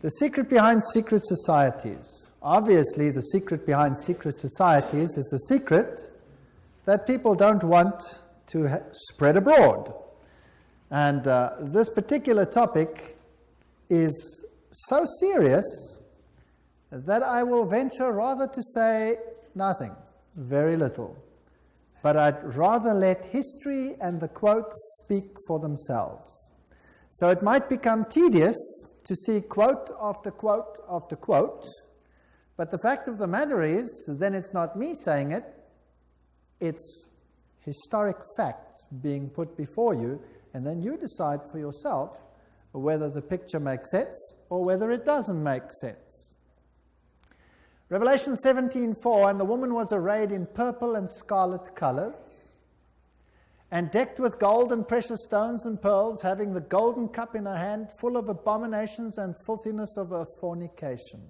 The secret behind secret societies. Obviously, the secret behind secret societies is the secret that people don't want to spread abroad. And this particular topic is so serious that I will venture rather to say nothing, very little. But I'd rather let history and the quotes speak for themselves. So it might become tedious to see quote after quote after quote, but the fact of the matter is, then it's not me saying it, it's historic facts being put before you, and then you decide for yourself whether the picture makes sense or whether it doesn't make sense. Revelation 17:4, and the woman was arrayed in purple and scarlet colors, and decked with gold and precious stones and pearls, having the golden cup in her hand, full of abominations and filthiness of her fornication.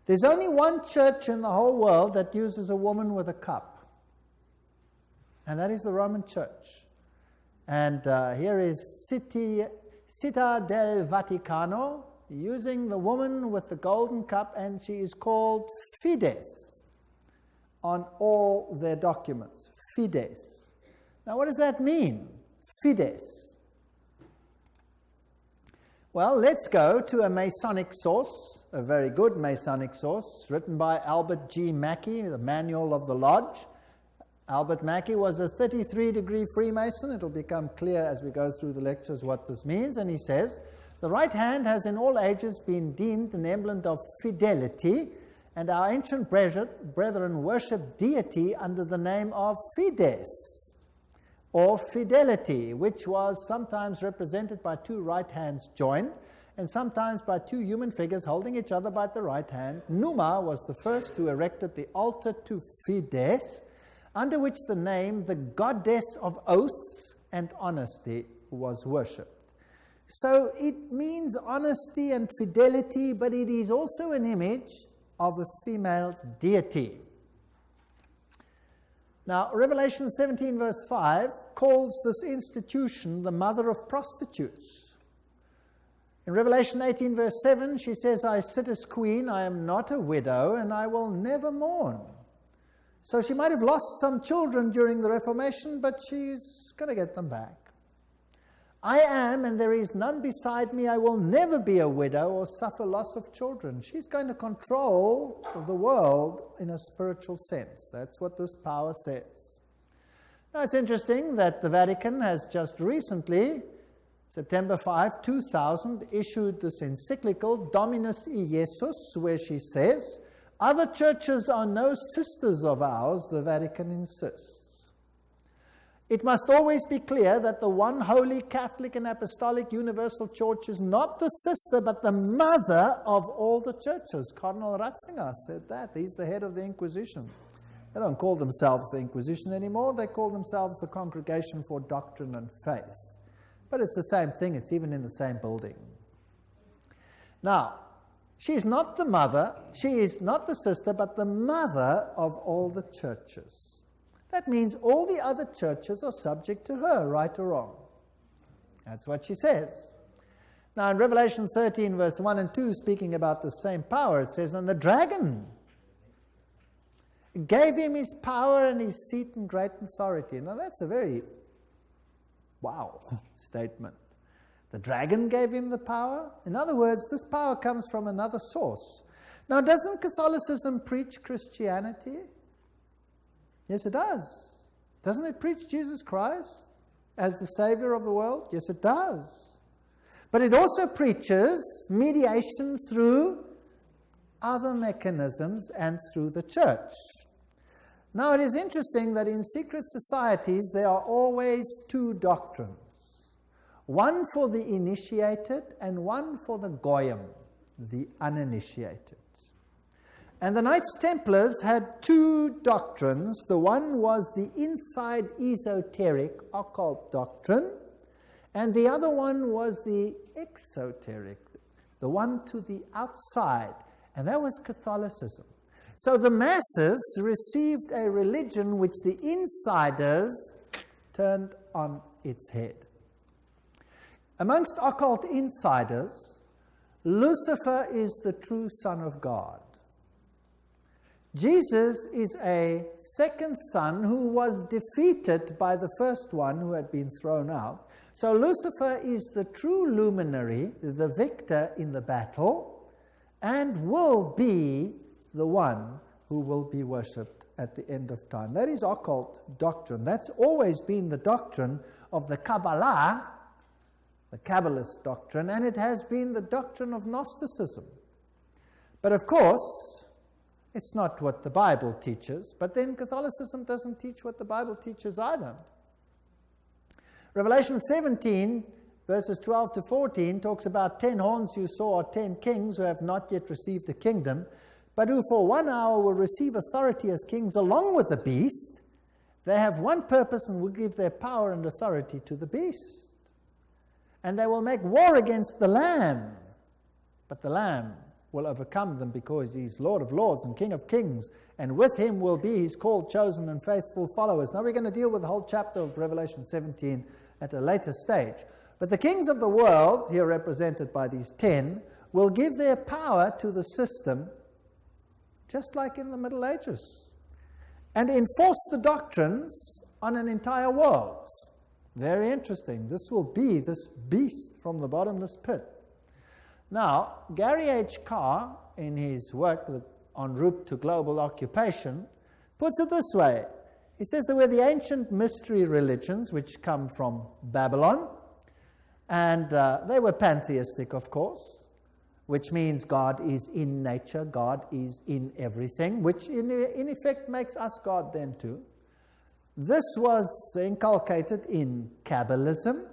There's only one church in the whole world that uses a woman with a cup, and that is the Roman Church. And here is Città del Vaticano, using the woman with the golden cup, and she is called Fides on all their documents. Fides. Now, what does that mean? Fides. Well, let's go to a Masonic source, a very good Masonic source, written by Albert G. Mackey, the Manual of the Lodge. Albert Mackey was a 33-degree Freemason. It'll become clear as we go through the lectures what this means. And he says, the right hand has in all ages been deemed an emblem of fidelity, and our ancient brethren worshipped deity under the name of Fides, or fidelity, which was sometimes represented by two right hands joined, and sometimes by two human figures holding each other by the right hand. Numa was the first who erected the altar to Fides, under which the name, the goddess of oaths and honesty, was worshipped. So it means honesty and fidelity, but it is also an image of a female deity. Now, Revelation 17 verse 5 calls this institution the mother of prostitutes. In Revelation 18 verse 7, she says, I sit as queen, I am not a widow, and I will never mourn. So she might have lost some children during the Reformation, but she's going to get them back. I am, and there is none beside me. I will never be a widow or suffer loss of children. She's going to control the world in a spiritual sense. That's what this power says. Now, it's interesting that the Vatican has just recently, September 5, 2000, issued this encyclical, Dominus Iesus, where she says, other churches are no sisters of ours, the Vatican insists. It must always be clear that the one holy Catholic and Apostolic Universal Church is not the sister, but the mother of all the churches. Cardinal Ratzinger said that. He's the head of the Inquisition. They don't call themselves the Inquisition anymore. They call themselves the Congregation for Doctrine and Faith. But it's the same thing. It's even in the same building. Now, she's not the mother. She is not the sister, but the mother of all the churches. That means all the other churches are subject to her, right or wrong. That's what she says. Now in Revelation 13, verse 1 and 2, speaking about the same power, it says, and the dragon gave him his power and his seat and great authority. Now that's a very, wow, statement. The dragon gave him the power. In other words, this power comes from another source. Now doesn't Catholicism preach Christianity? Yes, it does. Doesn't it preach Jesus Christ as the Savior of the world? Yes, it does. But it also preaches mediation through other mechanisms and through the church. Now, it is interesting that in secret societies there are always two doctrines. One for the initiated and one for the goyim, the uninitiated. And the Knights Templars had two doctrines. The one was the inside esoteric occult doctrine, and the other one was the exoteric, the one to the outside, and that was Catholicism. So the masses received a religion which the insiders turned on its head. Amongst occult insiders, Lucifer is the true Son of God. Jesus is a second son who was defeated by the first one who had been thrown out. So Lucifer is the true luminary, the victor in the battle, and will be the one who will be worshipped at the end of time. That is occult doctrine. That's always been the doctrine of the Kabbalah, the Kabbalist doctrine, and it has been the doctrine of Gnosticism. But of course, it's not what the Bible teaches, but then Catholicism doesn't teach what the Bible teaches either. Revelation 17, verses 12 to 14, talks about 10 horns you saw are 10 kings who have not yet received the kingdom, but who for 1 hour will receive authority as kings along with the beast. They have one purpose and will give their power and authority to the beast. And they will make war against the Lamb, but the Lamb will overcome them because he's Lord of lords and King of kings, and with him will be his called, chosen, and faithful followers. Now we're going to deal with the whole chapter of Revelation 17 at a later stage. But the kings of the world, here represented by these 10, will give their power to the system, just like in the Middle Ages, and enforce the doctrines on an entire world. Very interesting. This will be this beast from the bottomless pit. Now, Gary H. Carr, in his work En Route to Global Occupation, puts it this way. He says there were the ancient mystery religions, which come from Babylon, and they were pantheistic, of course, which means God is in nature, God is in everything, which in effect makes us God then too. This was inculcated in Kabbalism,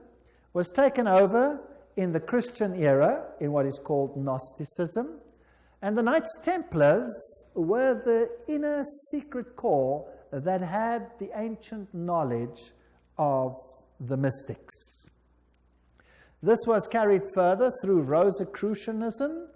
was taken over in the Christian era in what is called Gnosticism, and the Knights Templars were the inner secret core that had the ancient knowledge of the mystics. This was carried further through Rosicrucianism,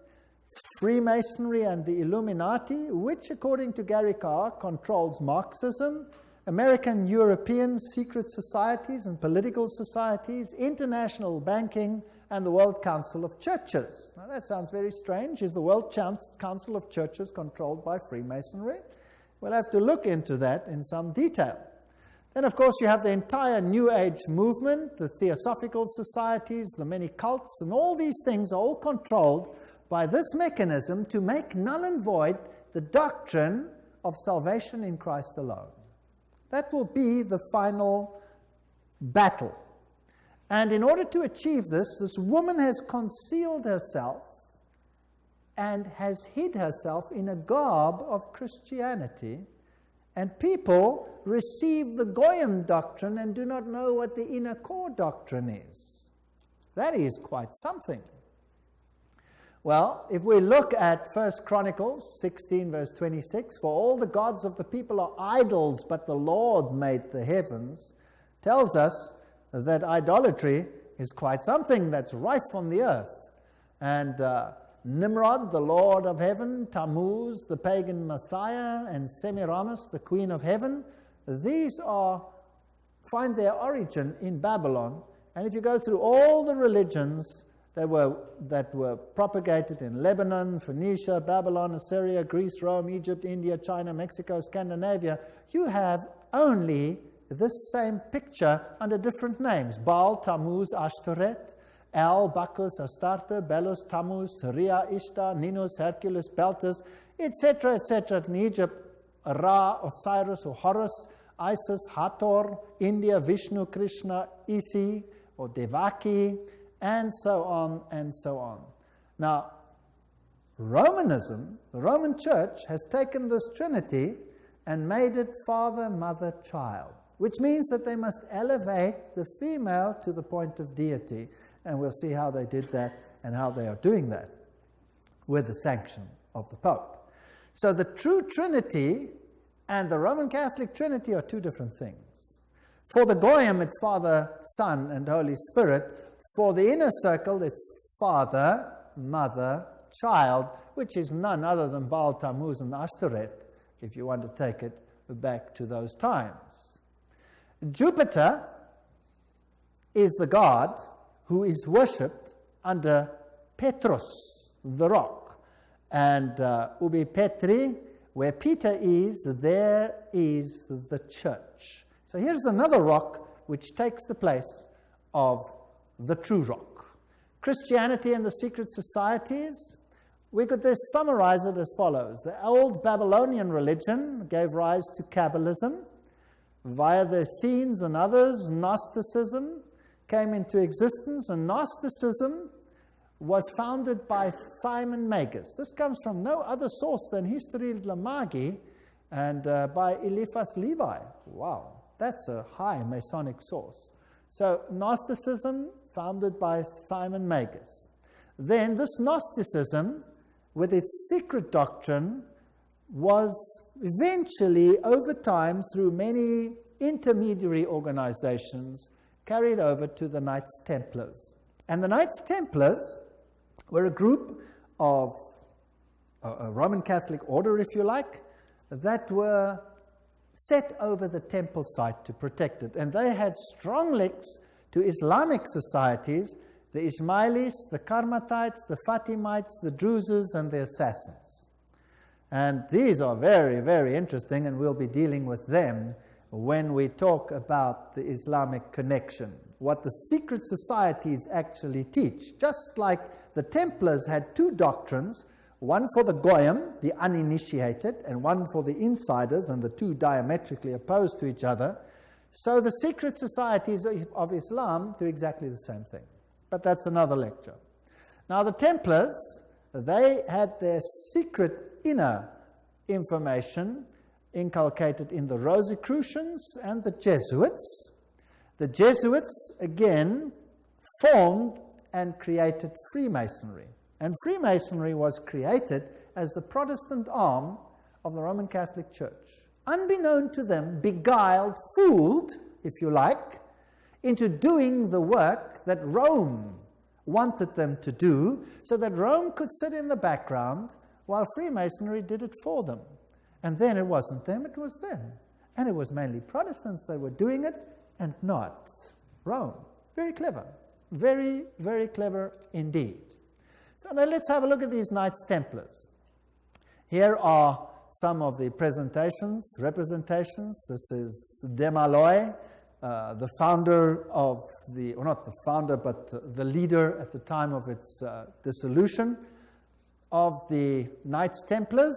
Freemasonry, and the Illuminati, which, according to Gary Carr, controls Marxism, American European secret societies and political societies, international banking, and the World Council of Churches. Now that sounds very strange. Is the World Council of Churches controlled by Freemasonry? We'll have to look into that in some detail. Then, of course, you have the entire New Age movement, the Theosophical societies, the many cults, and all these things are all controlled by this mechanism to make null and void the doctrine of salvation in Christ alone. That will be the final battle. And in order to achieve this, this woman has concealed herself and has hid herself in a garb of Christianity, and people receive the Goyim doctrine and do not know what the inner core doctrine is. That is quite something. Well, if we look at 1 Chronicles 16, verse 26, for all the gods of the people are idols, but the Lord made the heavens, tells us that idolatry is quite something that's rife on the earth. And Nimrod, the Lord of heaven, Tammuz, the pagan Messiah, and Semiramis, the Queen of heaven, these find their origin in Babylon. And if you go through all the religions that were propagated in Lebanon, Phoenicia, Babylon, Assyria, Greece, Rome, Egypt, India, China, Mexico, Scandinavia, you have only this same picture under different names. Baal, Tammuz, Ashtoreth, El, Bacchus, Astarte, Belus, Tammuz, Rhea, Ishtar, Ninus, Hercules, Beltus, etc., etc. In Egypt, Ra, Osiris or Horus, Isis, Hathor, India, Vishnu, Krishna, Isi or Devaki, and so on and so on. Now, Romanism, the Roman Church, has taken this Trinity and made it Father, Mother, Child, which means that they must elevate the female to the point of deity. And we'll see how they did that and how they are doing that with the sanction of the Pope. So the true Trinity and the Roman Catholic Trinity are two different things. For the Goyim, it's Father, Son, and Holy Spirit. For the inner circle, it's Father, Mother, Child, which is none other than Baal, Tammuz, and Ashtoreth, if you want to take it back to those times. Jupiter is the god who is worshipped under Petrus. the rock. And ubi Petri, where Peter is, there is the church. So here's another rock which takes the place of the true rock. Christianity and the secret societies, we could just summarize it as follows. The old Babylonian religion gave rise to Kabbalism. Via the Essenes and others, Gnosticism came into existence, and Gnosticism was founded by Simon Magus. This comes from no other source than History Lamagi and by Eliphas Levi. Wow, that's a high Masonic source. So Gnosticism, founded by Simon Magus. Then this Gnosticism, with its secret doctrine, was eventually, over time, through many intermediary organizations, carried over to the Knights Templars. And the Knights Templars were a group of a Roman Catholic order, if you like, that were set over the temple site to protect it. And they had strong links to Islamic societies, the Ismailis, the Karmatites, the Fatimites, the Druzes, and the Assassins. And these are very, very interesting, and we'll be dealing with them when we talk about the Islamic connection, what the secret societies actually teach. Just like the Templars had two doctrines, one for the Goyim, the uninitiated, and one for the insiders, and the two diametrically opposed to each other, so the secret societies of Islam do exactly the same thing. But that's another lecture. Now the Templars, they had their secret inner information inculcated in the Rosicrucians and the Jesuits. The Jesuits, again, formed and created Freemasonry. And Freemasonry was created as the Protestant arm of the Roman Catholic Church. Unbeknown to them, beguiled, fooled, if you like, into doing the work that Rome wanted them to do, so that Rome could sit in the background while Freemasonry did it for them. And then it wasn't them, it was them. And it was mainly Protestants that were doing it, and not Rome. Very clever. Very, very clever indeed. So now let's have a look at these Knights Templars. Here are some of the representations. This is Desmaloy, the founder of the, or not the founder, but the leader at the time of its dissolution of the Knights Templars.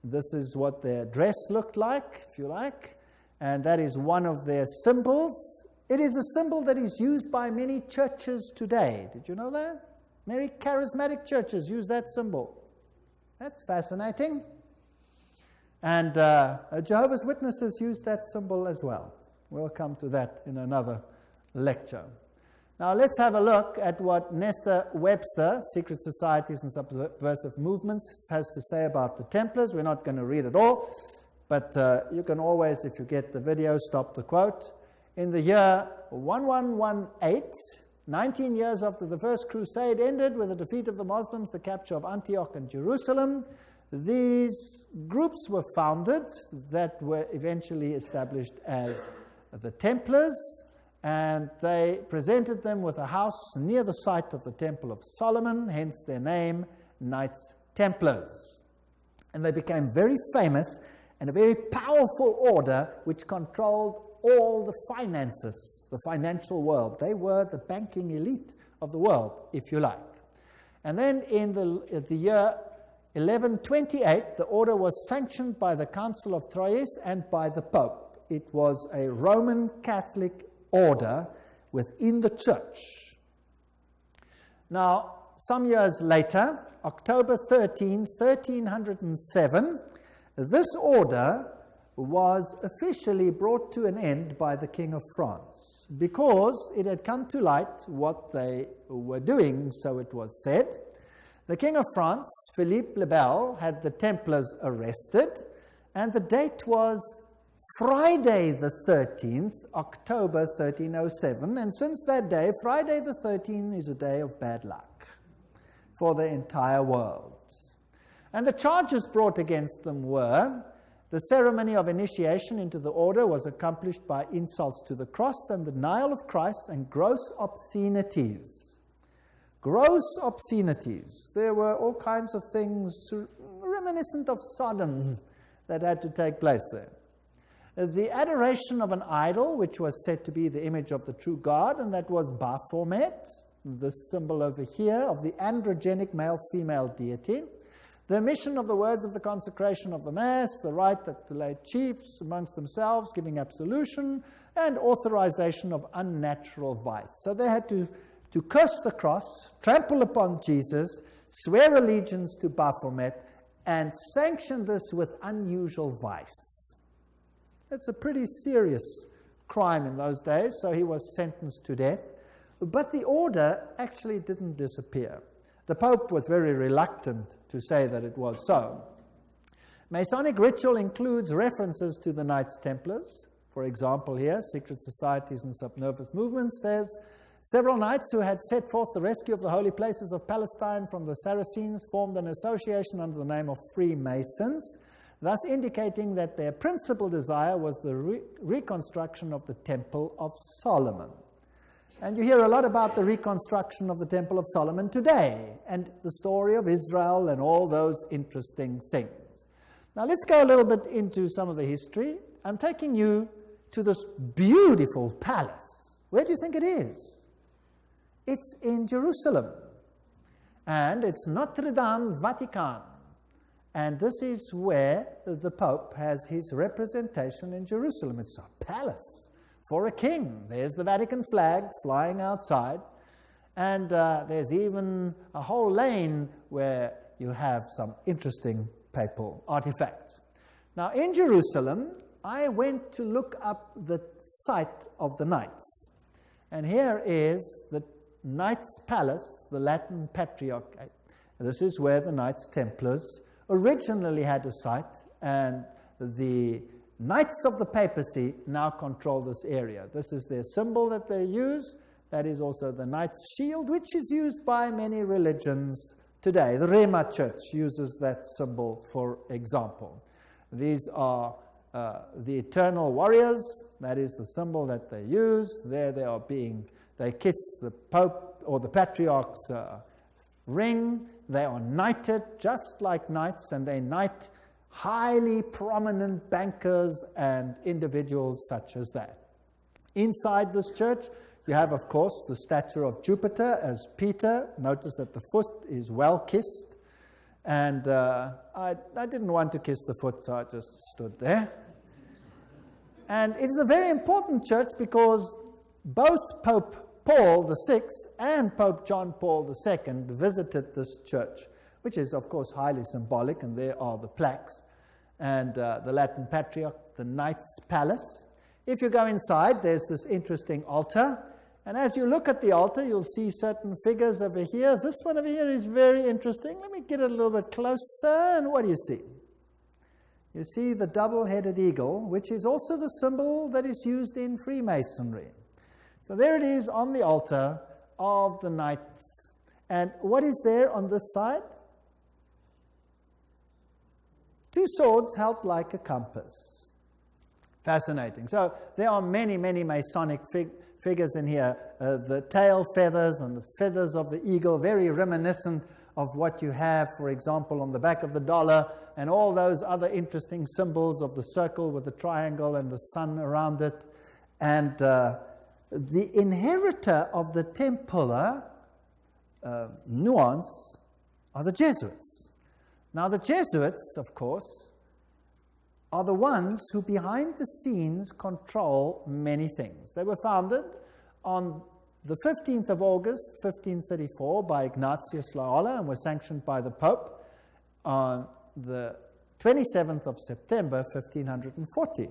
This is what their dress looked like, if you like, and that is one of their symbols. It is a symbol that is used by many churches today. Did you know that? Many charismatic churches use that symbol. That's fascinating. And Jehovah's Witnesses use that symbol as well. We'll come to that in another lecture. Now let's have a look at what Nestor Webster, Secret Societies and Subversive Movements, has to say about the Templars. We're not going to read it all, but you can always, if you get the video, stop the quote. In the year 1118, 19 years after the First Crusade ended with the defeat of the Muslims, the capture of Antioch and Jerusalem, these groups were founded that were eventually established as the Templars, and they presented them with a house near the site of the Temple of Solomon, hence their name, Knights Templars. And they became very famous and a very powerful order which controlled all the finances, the financial world. They were the banking elite of the world, if you like. And then in the year 1128, the order was sanctioned by the Council of Troyes and by the Pope. It was a Roman Catholic order within the church. Now, some years later, October 13, 1307, this order was officially brought to an end by the King of France because it had come to light what they were doing, so it was said. The King of France, Philippe le Bel, had the Templars arrested, and the date was Friday the 13th, October 1307, and since that day, Friday the 13th is a day of bad luck for the entire world. And the charges brought against them were: the ceremony of initiation into the order was accomplished by insults to the cross and the denial of Christ and gross obscenities. gross obscenities. There were all kinds of things reminiscent of Sodom that had to take place there. The adoration of an idol, which was said to be the image of the true God, and that was Baphomet, this symbol over here of the androgenic male-female deity. The omission of the words of the consecration of the Mass, the right that the lay chiefs amongst themselves giving absolution, and authorization of unnatural vice. So they had to curse the cross, trample upon Jesus, swear allegiance to Baphomet, and sanction this with unusual vice. That's a pretty serious crime in those days, so he was sentenced to death. But the order actually didn't disappear. The Pope was very reluctant to say that it was so. Masonic ritual includes references to the Knights Templars. For example, here, Secret Societies and Subnervous Movements says, several knights who had set forth the rescue of the holy places of Palestine from the Saracens formed an association under the name of Freemasons, thus indicating that their principal desire was the reconstruction of the Temple of Solomon. And you hear a lot about the reconstruction of the Temple of Solomon today, and the story of Israel and all those interesting things. Now let's go a little bit into some of the history. I'm taking you to this beautiful palace. Where do you think it is? It's in Jerusalem. And it's Notre Dame, Vatican. And this is where the Pope has his representation in Jerusalem. It's a palace for a king. There's the Vatican flag flying outside. And there's even a whole lane where you have some interesting papal artifacts. Now, in Jerusalem, I went to look up the site of the Knights. And here is the Knights' Palace, the Latin Patriarchate. This is where the Knights Templars originally had a site, and the Knights of the Papacy now control this area. This is their symbol that they use. That is also the Knight's shield, which is used by many religions today. The Rema Church uses that symbol, for example. These are the eternal warriors. That is the symbol that they use. There they kiss the Pope or the Patriarch's ring. They are knighted just like knights, and they knight highly prominent bankers and individuals such as that. Inside this church, you have, of course, the statue of Jupiter as Peter. Notice that the foot is well kissed. And I didn't want to kiss the foot, so I just stood there. And it is a very important church because both Pope Paul VI and Pope John Paul II visited this church, which is, of course, highly symbolic, and there are the plaques. And the Latin Patriarch, the Knights' Palace. If you go inside, there's this interesting altar. And as you look at the altar, you'll see certain figures over here. This one over here is very interesting. Let me get it a little bit closer. And what do you see? You see the double-headed eagle, which is also the symbol that is used in Freemasonry. So there it is on the altar of the knights. And what is there on this side? Two swords held like a compass. Fascinating. So there are many, many Masonic figures in here. The tail feathers and the feathers of the eagle, very reminiscent of what you have, for example, on the back of the dollar, and all those other interesting symbols of the circle with the triangle and the sun around it. And the inheritor of the Templar nuance are the Jesuits. Now, the Jesuits, of course, are the ones who behind the scenes control many things. They were founded on the 15th of August, 1534, by Ignatius Loyola and were sanctioned by the Pope on the 27th of September, 1540.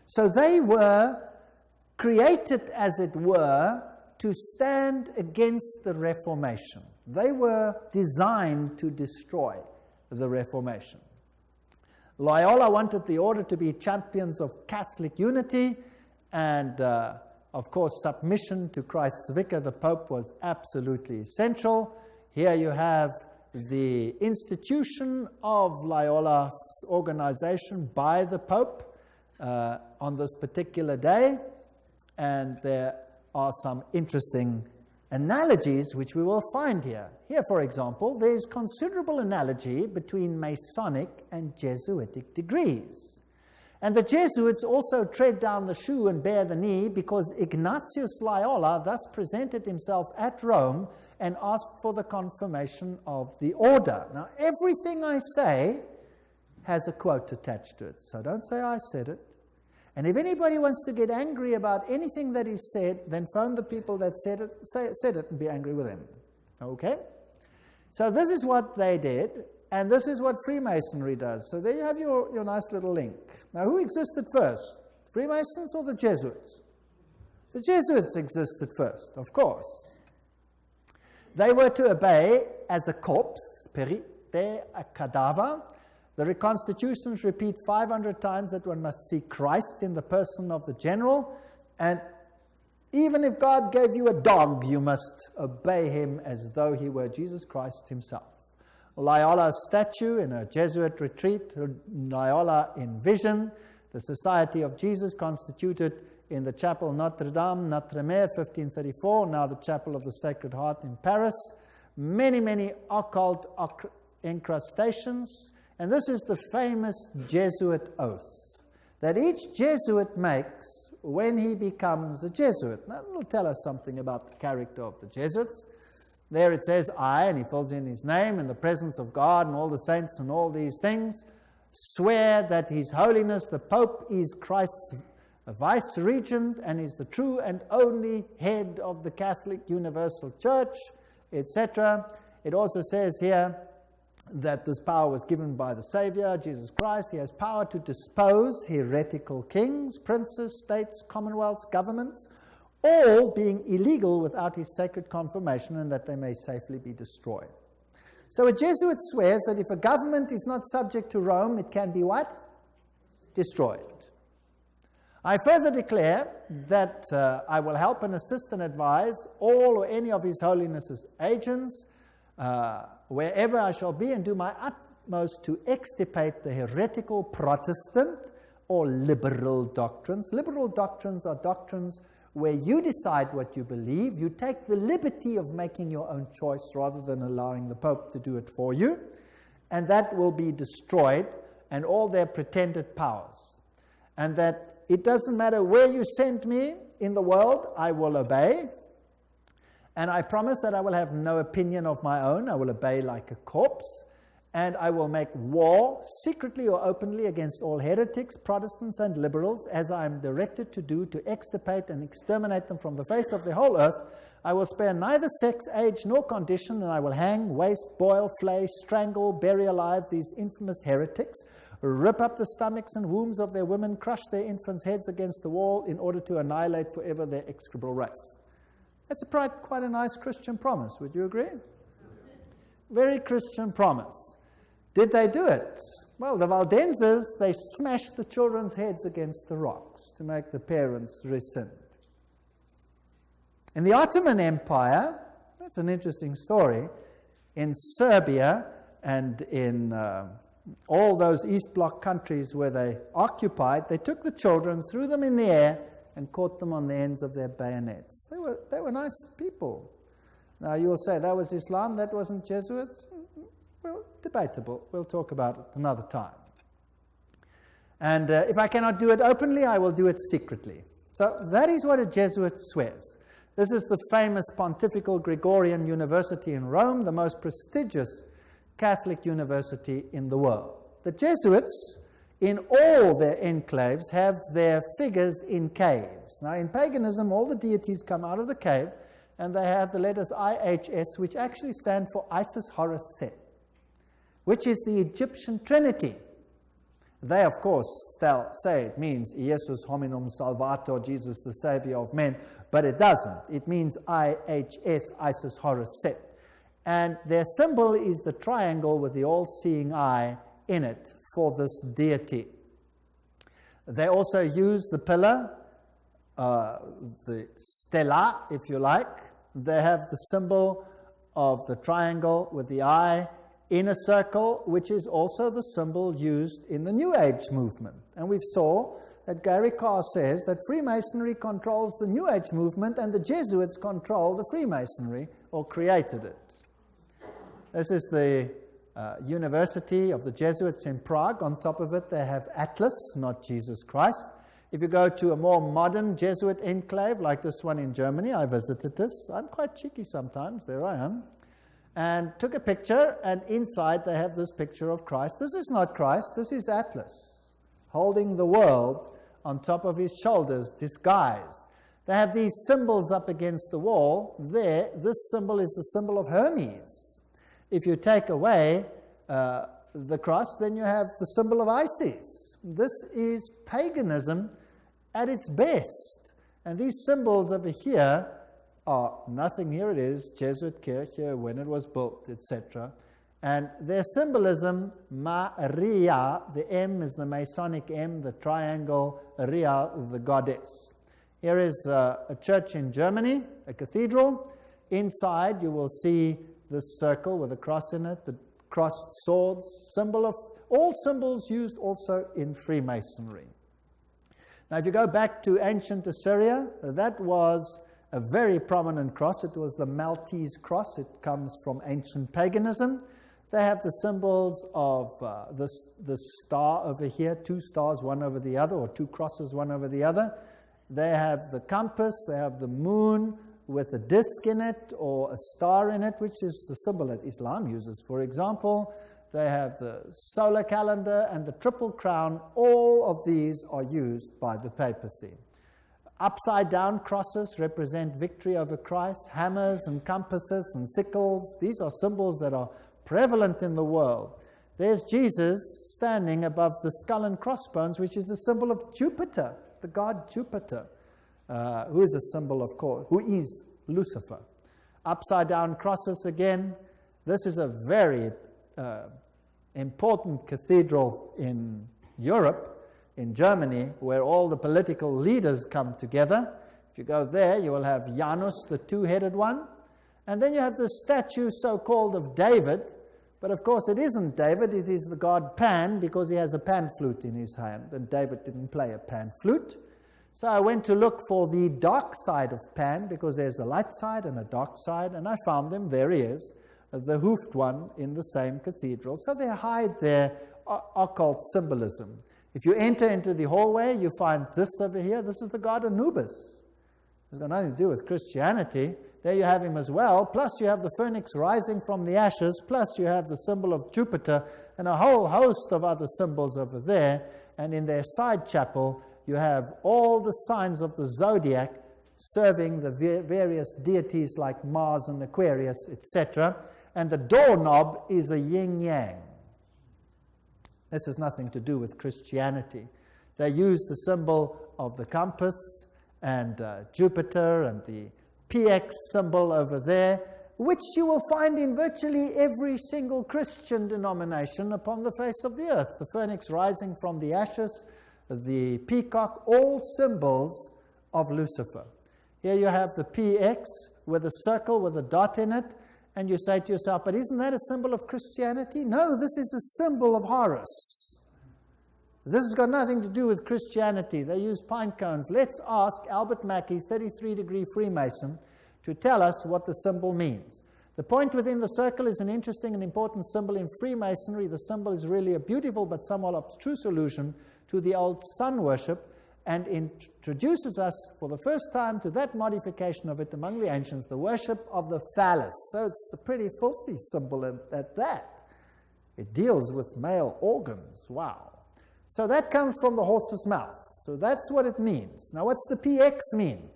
So they were created, as it were, to stand against the Reformation. They were designed to destroy the Reformation. Loyola wanted the order to be champions of Catholic unity, and of course submission to Christ's vicar, the Pope, was absolutely essential. Here you have the institution of Loyola's organization by the Pope on this particular day, and there are some interesting analogies which we will find here. Here, for example, there's considerable analogy between Masonic and Jesuitic degrees. And the Jesuits also tread down the shoe and bear the knee because Ignatius Loyola thus presented himself at Rome and asked for the confirmation of the order. Now, everything I say has a quote attached to it, so don't say I said it. And if anybody wants to get angry about anything that is said, then phone the people that said it and be angry with them. Okay? So this is what they did, and this is what Freemasonry does. So there you have your nice little link. Now, who existed first? Freemasons or the Jesuits? The Jesuits existed first, of course. They were to obey as a corpse, perite a cadaver. The reconstitutions repeat 500 times that one must see Christ in the person of the general, and even if God gave you a dog, you must obey him as though he were Jesus Christ himself. Loyola's statue in a Jesuit retreat, Loyola in vision, the Society of Jesus constituted in the Chapel Notre Dame, Notre Dame, 1534, now the Chapel of the Sacred Heart in Paris. Many, many occult incrustations. And this is the famous Jesuit oath that each Jesuit makes when he becomes a Jesuit. Now, it'll tell us something about the character of the Jesuits. There it says, I, and he fills in his name, in the presence of God and all the saints and all these things, swear that His Holiness the Pope is Christ's vice-regent and is the true and only head of the Catholic Universal Church, etc. It also says here that this power was given by the Savior, Jesus Christ. He has power to dispose heretical kings, princes, states, commonwealths, governments, all being illegal without his sacred confirmation, and that they may safely be destroyed. So a Jesuit swears that if a government is not subject to Rome, it can be what? Destroyed. I further declare that I will help and assist and advise all or any of His Holiness's agents wherever I shall be, and do my utmost to extirpate the heretical Protestant or liberal doctrines. Liberal doctrines are doctrines where you decide what you believe. You take the liberty of making your own choice rather than allowing the Pope to do it for you. And that will be destroyed, and all their pretended powers. And that it doesn't matter where you send me in the world, I will obey. And I promise that I will have no opinion of my own. I will obey like a corpse. And I will make war, secretly or openly, against all heretics, Protestants, and liberals, as I am directed to do, to extirpate and exterminate them from the face of the whole earth. I will spare neither sex, age, nor condition, and I will hang, waste, boil, flay, strangle, bury alive these infamous heretics, rip up the stomachs and wombs of their women, crush their infants' heads against the wall in order to annihilate forever their execrable race. That's quite a nice Christian promise. Would you agree? Very Christian promise. Did they do it? Well, the Waldenses, they smashed the children's heads against the rocks to make the parents rescind. In the Ottoman Empire, that's an interesting story, in Serbia and in all those East Bloc countries where they occupied, they took the children, threw them in the air, and caught them on the ends of their bayonets. They were nice people. Now, you will say, that was Islam, that wasn't Jesuits? Well, debatable. We'll talk about it another time. And if I cannot do it openly, I will do it secretly. So that is what a Jesuit swears. This is the famous Pontifical Gregorian University in Rome, the most prestigious Catholic university in the world. The Jesuits, in all their enclaves, have their figures in caves. Now, in paganism, all the deities come out of the cave, and they have the letters IHS, which actually stand for Isis, Horus, Set, which is the Egyptian Trinity. They, of course, say it means Iesus hominum salvator, Jesus the Savior of men, but it doesn't. It means IHS, Isis, Horus, Set. And their symbol is the triangle with the all-seeing eye in it for this deity. They also use the pillar, the stela, if you like. They have the symbol of the triangle with the eye in a circle, which is also the symbol used in the New Age movement. And we saw that Gary Carr says that Freemasonry controls the New Age movement and the Jesuits control the Freemasonry, or created it. This is the University of the Jesuits in Prague. On top of it, they have Atlas, not Jesus Christ. If you go to a more modern Jesuit enclave, like this one in Germany, I visited this. I'm quite cheeky sometimes. There I am. And took a picture, and inside they have this picture of Christ. This is not Christ. This is Atlas, holding the world on top of his shoulders, disguised. They have these symbols up against the wall. There, this symbol is the symbol of Hermes. If you take away the cross, then you have the symbol of Isis. This is paganism at its best. And these symbols over here are nothing. Here it is, Jesuit Kirche, when it was built, etc. And their symbolism, Maria, the M is the Masonic M, the triangle, Ria, the goddess. Here is a church in Germany, a cathedral. Inside you will see this circle with a cross in it, the crossed swords, symbol of all symbols used also in Freemasonry. Now if you go back to ancient Assyria, that was a very prominent cross. It was the Maltese cross. It comes from ancient paganism. They have the symbols of the star over here, two stars, one over the other, or two crosses, one over the other. They have the compass, they have the moon with a disc in it, or a star in it, which is the symbol that Islam uses, for example. They have the solar calendar and the triple crown. All of these are used by the papacy. Upside-down crosses represent victory over Christ. Hammers and compasses and sickles, these are symbols that are prevalent in the world. There's Jesus standing above the skull and crossbones, which is a symbol of Jupiter, the god Jupiter, who is a symbol, of course, who is Lucifer. Upside-down crosses again. This is a very important cathedral in Europe, in Germany, where all the political leaders come together. If you go there, you will have Janus, the two-headed one. And then you have the statue so-called of David. But of course it isn't David, it is the god Pan, because he has a pan flute in his hand. And David didn't play a pan flute. So I went to look for the dark side of Pan, because there's a light side and a dark side. And I found him, there he is, the hoofed one in the same cathedral. So they hide their occult symbolism. If you enter into the hallway, you find this over here. This is the god Anubis. It's got nothing to do with Christianity. There you have him as well. Plus you have the phoenix rising from the ashes. Plus you have the symbol of Jupiter and a whole host of other symbols over there. And in their side chapel, you have all the signs of the zodiac serving the various deities like Mars and Aquarius, etc. And the doorknob is a yin-yang. This has nothing to do with Christianity. They use the symbol of the compass and Jupiter and the PX symbol over there, which you will find in virtually every single Christian denomination upon the face of the earth. The phoenix rising from the ashes, the peacock, all symbols of Lucifer. Here you have the PX with a circle with a dot in it, and you say to yourself, but isn't that a symbol of Christianity? No, this is a symbol of Horus. This has got nothing to do with Christianity. They use pine cones. Let's ask Albert Mackey, 33-degree Freemason, to tell us what the symbol means. The point within the circle is an interesting and important symbol in Freemasonry. The symbol is really a beautiful but somewhat abstruse allusion to the old sun worship, and introduces us for the first time to that modification of it among the ancients, the worship of the phallus. So it's a pretty filthy symbol at that. It deals with male organs. Wow. So that comes from the horse's mouth. So that's what it means. Now what's the PX mean?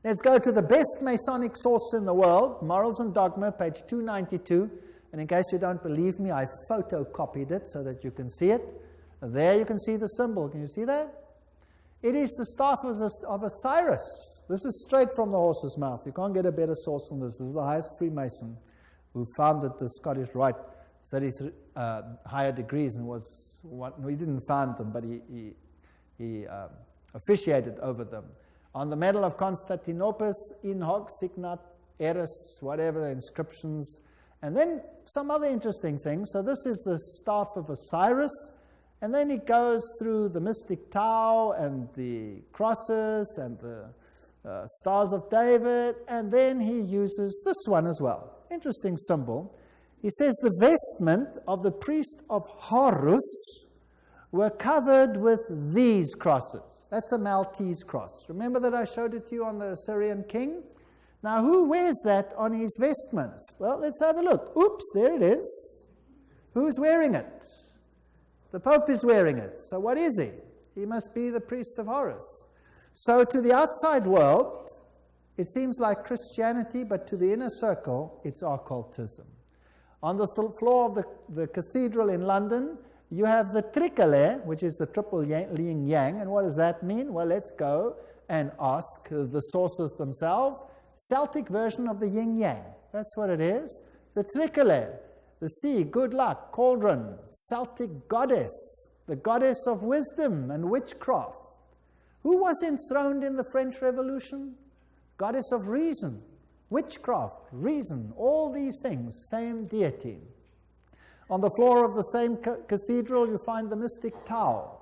Let's go to the best Masonic source in the world, Morals and Dogma, page 292. And in case you don't believe me, I photocopied it so that you can see it. There you can see the symbol. Can you see that? It is the staff of Osiris. This is straight from the horse's mouth. You can't get a better source than this. This is the highest Freemason who founded the Scottish Rite, 33 higher degrees, and he didn't found them, but he officiated over them. On the medal of Constantinople, in hoc signat eris, whatever the inscriptions, and then some other interesting things. So this is the staff of Osiris. And then he goes through the mystic Tau and the crosses and the stars of David, and then he uses this one as well. Interesting symbol. He says the vestment of the priest of Horus were covered with these crosses. That's a Maltese cross. Remember that I showed it to you on the Syrian king? Now, who wears that on his vestments? Well, let's have a look. Oops, there it is. Who's wearing it? The Pope is wearing it. So what is he? He must be the priest of Horus. So to the outside world, it seems like Christianity, but to the inner circle, it's occultism. On the floor of the cathedral in London, you have the tricale, which is the triple yin yang. And what does that mean? Well, let's go and ask the sources themselves. Celtic version of the yin yang. That's what it is. The tricale, the sea, good luck, cauldron, Celtic goddess, the goddess of wisdom and witchcraft. Who was enthroned in the French Revolution? Goddess of reason, witchcraft, reason, all these things, same deity. On the floor of the same cathedral, you find the mystic Tau.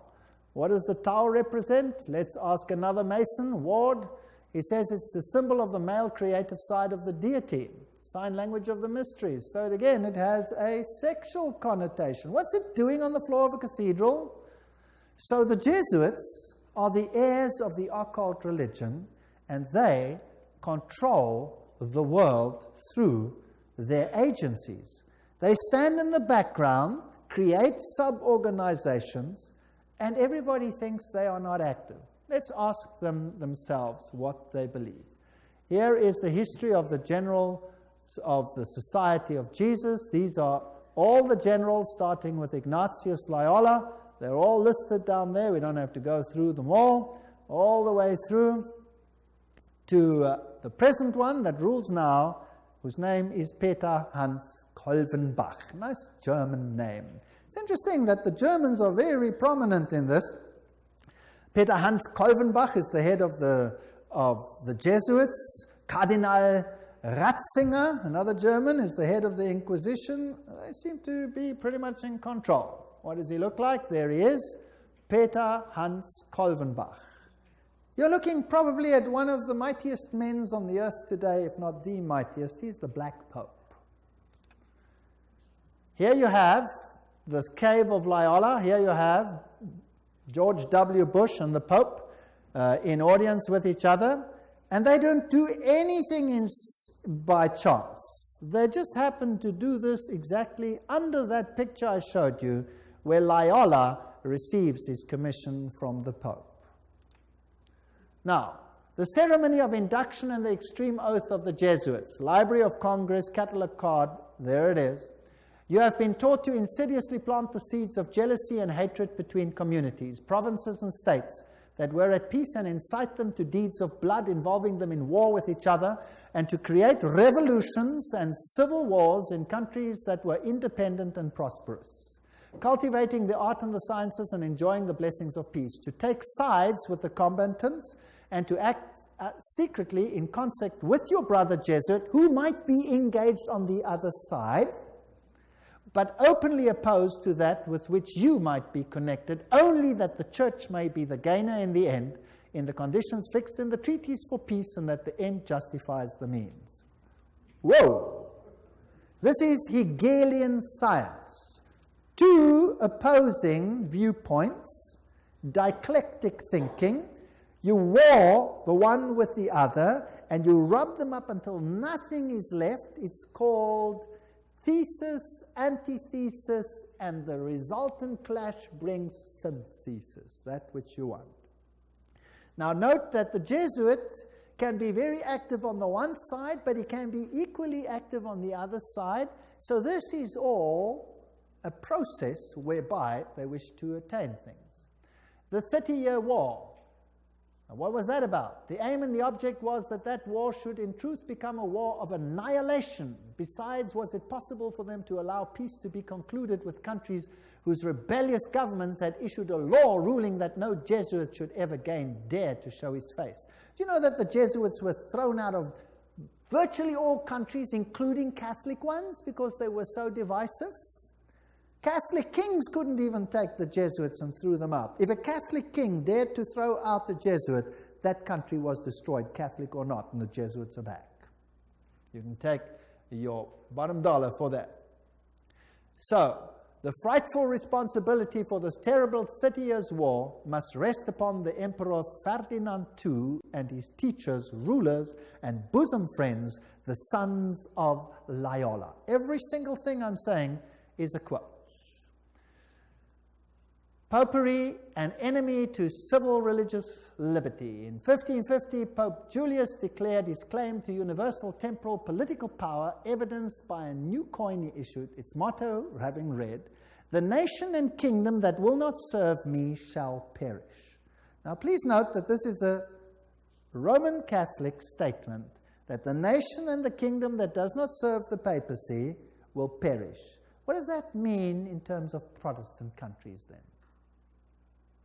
What does the Tau represent? Let's ask another Mason, Ward. He says it's the symbol of the male creative side of the deity, sign language of the mysteries. So again, it has a sexual connotation. What's it doing on the floor of a cathedral? So the Jesuits are the heirs of the occult religion, and they control the world through their agencies. They stand in the background, create sub-organizations, and everybody thinks they are not active. Let's ask them themselves what they believe. Here is the history of the generals of the Society of Jesus. These are all the generals, starting with Ignatius Loyola. They're all listed down there. We don't have to go through them all the way through to the present one that rules now, whose name is Peter Hans Kolvenbach. Nice German name. It's interesting that the Germans are very prominent in this. Peter Hans Kolvenbach is the head of the Jesuits. Cardinal Ratzinger, another German, is the head of the Inquisition. They seem to be pretty much in control. What does he look like? There he is, Peter Hans Kolvenbach. You're looking probably at one of the mightiest men on the earth today, if not the mightiest. He's the Black Pope. Here you have the cave of Loyola. Here you have George W. Bush and the Pope in audience with each other. And they don't do anything by chance. They just happen to do this exactly under that picture I showed you, where Loyola receives his commission from the Pope. Now, the ceremony of induction and the extreme oath of the Jesuits, Library of Congress, catalog card, there it is. You have been taught to insidiously plant the seeds of jealousy and hatred between communities, provinces and states that were at peace, and incite them to deeds of blood, involving them in war with each other, and to create revolutions and civil wars in countries that were independent and prosperous. Cultivating the art and the sciences and enjoying the blessings of peace, to take sides with the combatants and to act secretly in concert with your brother Jesuit, who might be engaged on the other side, but openly opposed to that with which you might be connected, only that the church may be the gainer in the end, in the conditions fixed in the treaties for peace, and that the end justifies the means. Whoa! This is Hegelian science. Two opposing viewpoints, dialectic thinking. You war the one with the other, and you rub them up until nothing is left. It's called thesis, antithesis, and the resultant clash brings synthesis, that which you want. Now note that the Jesuit can be very active on the one side, but he can be equally active on the other side. So this is all a process whereby they wish to attain things. The 30-Year War. Now, what was that about? The aim and the object was that that war should in truth become a war of annihilation. Besides, was it possible for them to allow peace to be concluded with countries whose rebellious governments had issued a law ruling that no Jesuit should ever again dare to show his face? Do you know that the Jesuits were thrown out of virtually all countries, including Catholic ones, because they were so divisive? Catholic kings couldn't even take the Jesuits and threw them out. If a Catholic king dared to throw out a Jesuit, that country was destroyed, Catholic or not, and the Jesuits are back. You can take your bottom dollar for that. So, the frightful responsibility for this terrible 30 Years' War must rest upon the Emperor Ferdinand II and his teachers, rulers, and bosom friends, the sons of Loyola. Every single thing I'm saying is a quote. Popery, an enemy to civil religious liberty. In 1550, Pope Julius declared his claim to universal temporal political power, evidenced by a new coin he issued, its motto having read, "The nation and kingdom that will not serve me shall perish." Now please note that this is a Roman Catholic statement, that the nation and the kingdom that does not serve the papacy will perish. What does that mean in terms of Protestant countries then?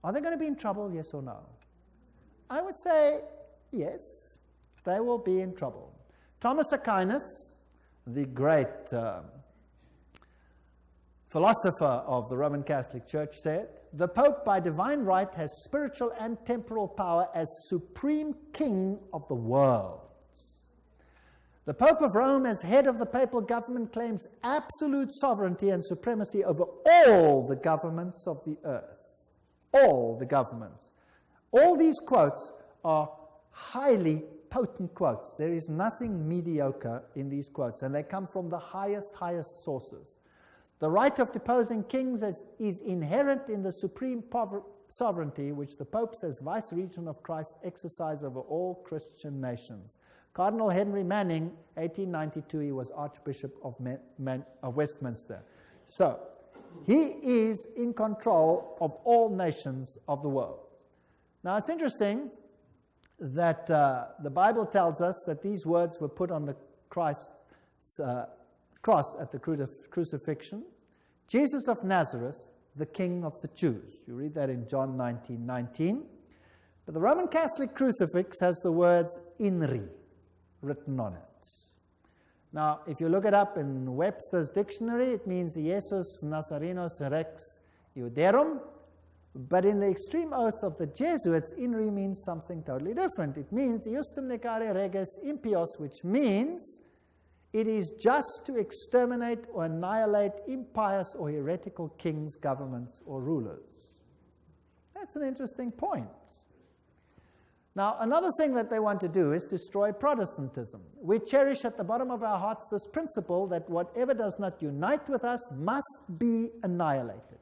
Are they going to be in trouble, yes or no? I would say yes, they will be in trouble. Thomas Aquinas, the great philosopher of the Roman Catholic Church, said, "The Pope by divine right has spiritual and temporal power as supreme king of the world. The Pope of Rome, as head of the papal government, claims absolute sovereignty and supremacy over all the governments of the earth." All the governments. All these quotes are highly potent quotes. There is nothing mediocre in these quotes, and they come from the highest sources. The right of deposing kings is inherent in the supreme sovereignty which the popes as vice-regent of Christ exercise over all Christian nations. Cardinal Henry Manning, 1892, he was Archbishop of Westminster. So, he is in control of all nations of the world. Now, it's interesting that the Bible tells us that these words were put on the Christ's cross at the crucifixion. Jesus of Nazareth, the King of the Jews. You read that in John 19:19. But the Roman Catholic crucifix has the words "INRI" written on it. Now, if you look it up in Webster's dictionary, it means Jesus Nazarenos Rex Iuderum. But in the extreme oath of the Jesuits, "INRI" means something totally different. It means "Iustum necare reges impios," which means it is just to exterminate or annihilate impious or heretical kings, governments, or rulers. That's an interesting point. Now, another thing that they want to do is destroy Protestantism. We cherish at the bottom of our hearts this principle that whatever does not unite with us must be annihilated.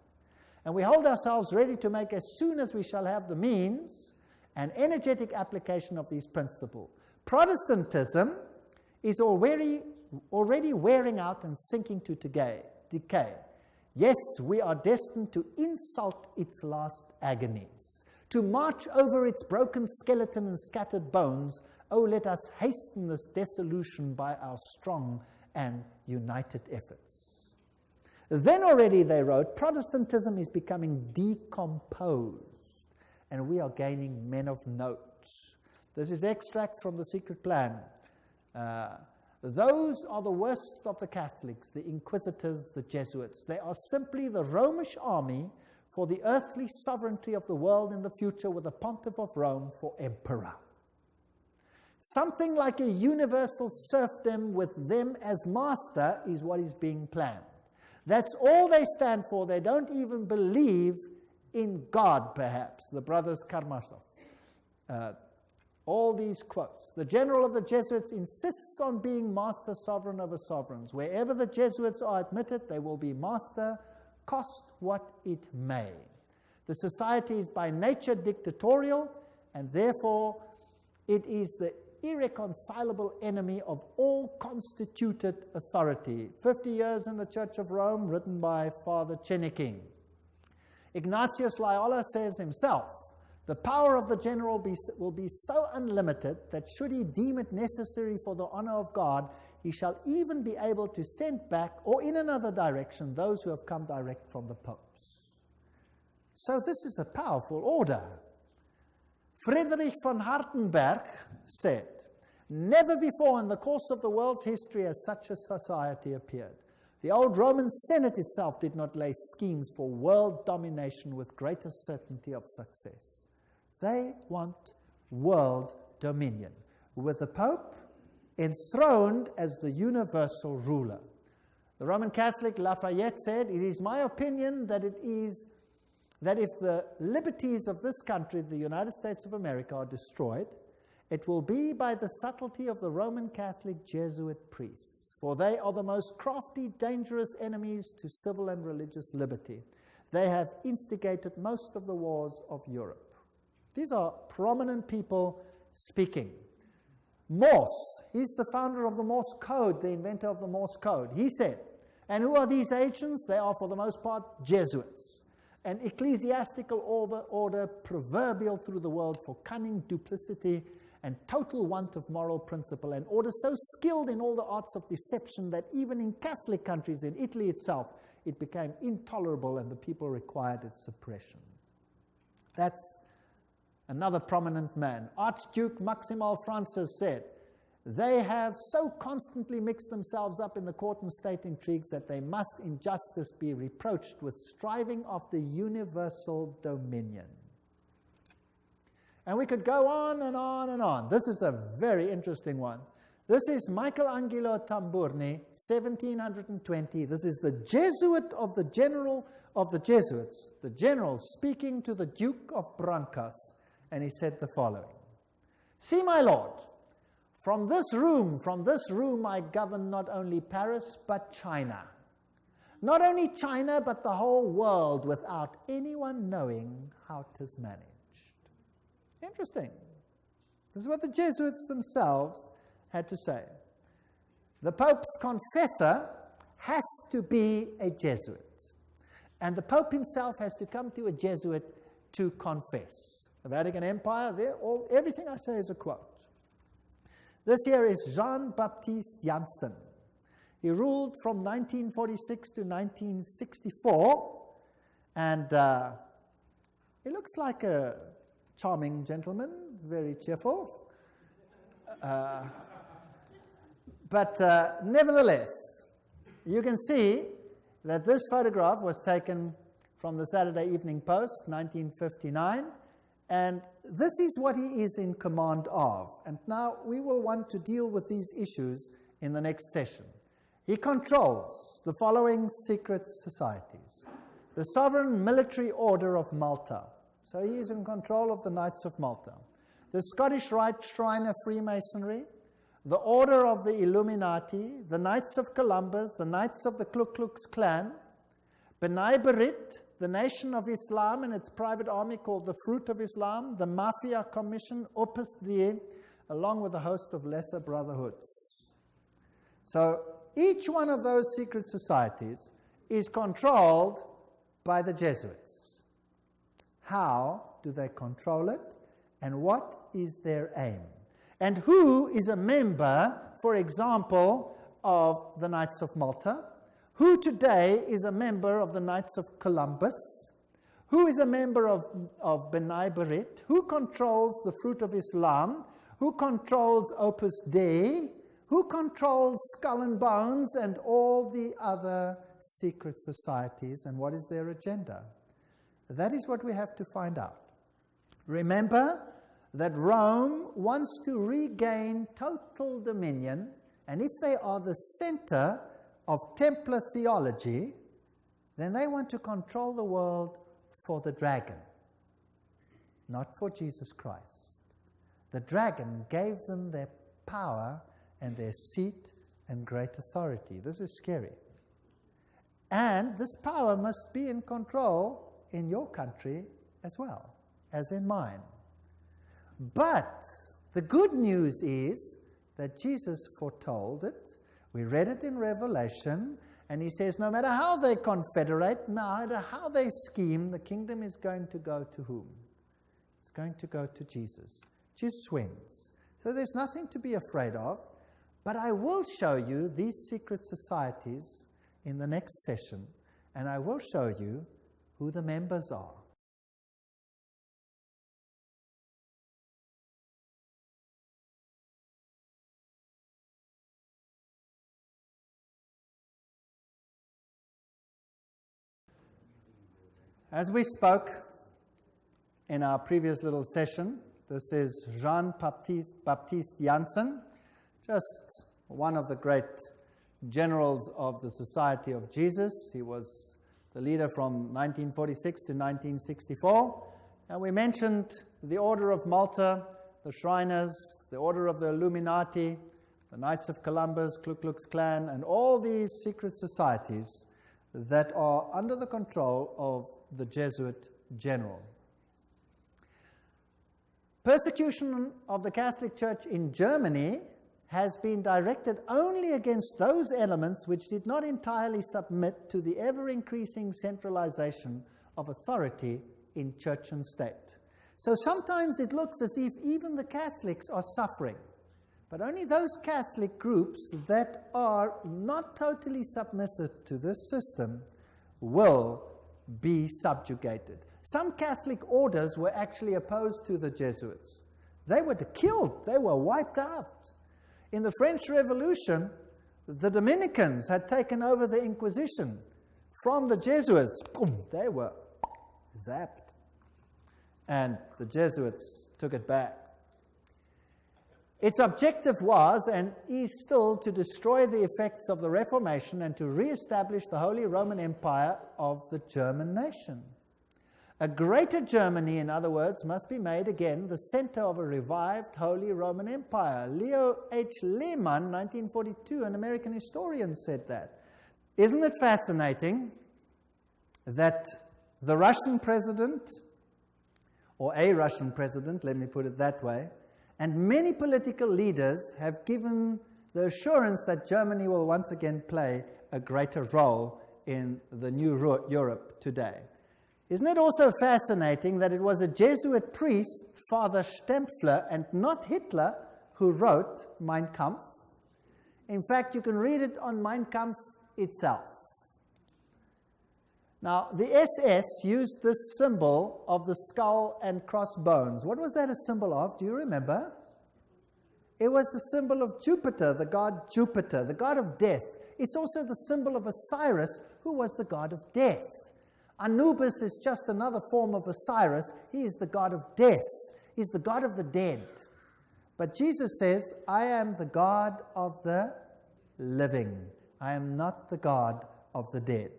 And we hold ourselves ready to make, as soon as we shall have the means, an energetic application of these principles. Protestantism is already wearing out and sinking to decay. Yes, we are destined to insult its last agonies, to march over its broken skeleton and scattered bones. Oh, let us hasten this dissolution by our strong and united efforts. Then already, they wrote, Protestantism is becoming decomposed, and we are gaining men of note. This is extracts from The Secret Plan. Those are the worst of the Catholics, the Inquisitors, the Jesuits. They are simply the Romish army for the earthly sovereignty of the world in the future, with the Pontiff of Rome for emperor. Something like a universal serfdom with them as master is what is being planned. That's all they stand for. They don't even believe in God, perhaps, the brothers Karamazov. All these quotes. The general of the Jesuits insists on being master sovereign over sovereigns. Wherever the Jesuits are admitted, they will be master, cost what it may. The society is by nature dictatorial, and therefore it is the irreconcilable enemy of all constituted authority. 50 Years in the Church of Rome, written by Father Cheniking. Ignatius Loyola says himself, the power of the general will be so unlimited that should he deem it necessary for the honor of God, he shall even be able to send back, or in another direction, those who have come direct from the popes. So this is a powerful order. Friedrich von Hartenberg said, never before in the course of the world's history has such a society appeared. The old Roman Senate itself did not lay schemes for world domination with greater certainty of success. They want world dominion, with the Pope enthroned as the universal ruler. The Roman Catholic Lafayette said, "It is my opinion that if the liberties of this country, the United States of America, are destroyed, it will be by the subtlety of the Roman Catholic Jesuit priests, for they are the most crafty, dangerous enemies to civil and religious liberty. They have instigated most of the wars of Europe." These are prominent people speaking. Morse, he's the founder of the Morse code, the inventor of the Morse code. He said, and who are these agents? They are for the most part Jesuits, an ecclesiastical order proverbial through the world for cunning, duplicity, and total want of moral principle, an order so skilled in all the arts of deception that even in Catholic countries, in Italy itself, it became intolerable and the people required its suppression. That's another prominent man. Archduke Maximal Francis said, "They have so constantly mixed themselves up in the court and state intrigues that they must in justice be reproached with striving after universal dominion." And we could go on and on and on. This is a very interesting one. This is Michelangelo Tamburni, 1720. This is the Jesuit of the general of the Jesuits, the general speaking to the Duke of Brancas. And he said the following: "See, my lord, from this room I govern not only Paris, but China. Not only China, but the whole world, without anyone knowing how 'tis managed." Interesting. This is what the Jesuits themselves had to say. The Pope's confessor has to be a Jesuit. And the Pope himself has to come to a Jesuit to confess. The Vatican Empire, everything I say is a quote. This here is Jean-Baptiste Janssen. He ruled from 1946 to 1964, and he looks like a charming gentleman, very cheerful. But nevertheless, you can see that this photograph was taken from the Saturday Evening Post, 1959, and this is what he is in command of. And now we will want to deal with these issues in the next session. He controls the following secret societies: the Sovereign Military Order of Malta. So he is in control of the Knights of Malta. The Scottish Rite Shrine of Freemasonry, the Order of the Illuminati, the Knights of Columbus, the Knights of the Ku Klux Klan, B'nai B'rith, the Nation of Islam and its private army called the Fruit of Islam, the Mafia Commission, Opus Dei, along with a host of lesser brotherhoods. So each one of those secret societies is controlled by the Jesuits. How do they control it, and what is their aim? And who is a member, for example, of the Knights of Malta? Who today is a member of the Knights of Columbus? Who is a member of B'nai B'rith? Who controls the Fruit of Islam? Who controls Opus Dei? Who controls Skull and Bones and all the other secret societies, and what is their agenda? That is what we have to find out. Remember that Rome wants to regain total dominion, and if they are the center of Templar theology, then they want to control the world for the dragon, not for Jesus Christ. The dragon gave them their power and their seat and great authority. This is scary. And this power must be in control in your country as well as in mine. But the good news is that Jesus foretold it. We read it in Revelation, and he says no matter how they confederate, no matter how they scheme, the kingdom is going to go to whom? It's going to go to Jesus. Jesus wins. So there's nothing to be afraid of, but I will show you these secret societies in the next session, and I will show you who the members are. As we spoke in our previous little session, this is Jean-Baptiste Janssen, just one of the great generals of the Society of Jesus. He was the leader from 1946 to 1964. And we mentioned the Order of Malta, the Shriners, the Order of the Illuminati, the Knights of Columbus, Ku Klux Klan, and all these secret societies that are under the control of the Jesuit general. Persecution of the Catholic Church in Germany has been directed only against those elements which did not entirely submit to the ever-increasing centralization of authority in church and state. So sometimes it looks as if even the Catholics are suffering, but only those Catholic groups that are not totally submissive to this system will be subjugated. Some Catholic orders were actually opposed to the Jesuits. They were killed, they were wiped out. In the French Revolution, the Dominicans had taken over the Inquisition from the Jesuits. Boom, they were zapped. And the Jesuits took it back. Its objective was, and is still, to destroy the effects of the Reformation and to re-establish the Holy Roman Empire of the German nation. A greater Germany, in other words, must be made again the center of a revived Holy Roman Empire. Leo H. Lehman, 1942, an American historian, said that. Isn't it fascinating that the Russian president, or a Russian president, let me put it that way, and many political leaders have given the assurance that Germany will once again play a greater role in the new Europe today. Isn't it also fascinating that it was a Jesuit priest, Father Stempfler, and not Hitler, who wrote Mein Kampf? In fact, you can read it on Mein Kampf itself. Now, the SS used this symbol of the skull and crossbones. What was that a symbol of? Do you remember? It was the symbol of Jupiter, the god Jupiter, the god of death. It's also the symbol of Osiris, who was the god of death. Anubis is just another form of Osiris. He is the god of death. He's the god of the dead. But Jesus says, I am the God of the living. I am not the God of the dead.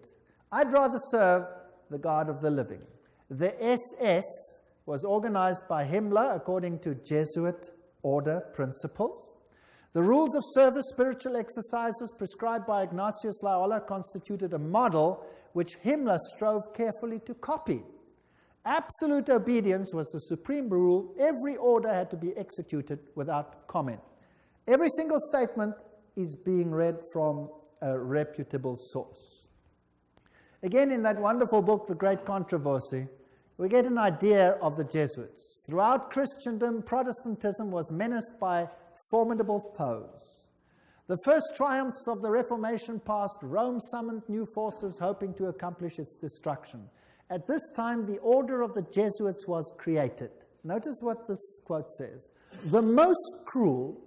I'd rather serve the God of the living. The SS was organized by Himmler according to Jesuit order principles. The rules of service, spiritual exercises prescribed by Ignatius Loyola constituted a model which Himmler strove carefully to copy. Absolute obedience was the supreme rule. Every order had to be executed without comment. Every single statement is being read from a reputable source. Again, in that wonderful book, The Great Controversy, we get an idea of the Jesuits. Throughout Christendom, Protestantism was menaced by formidable foes. The first triumphs of the Reformation past, Rome summoned new forces hoping to accomplish its destruction. At this time, the order of the Jesuits was created. Notice what this quote says. The most cruel,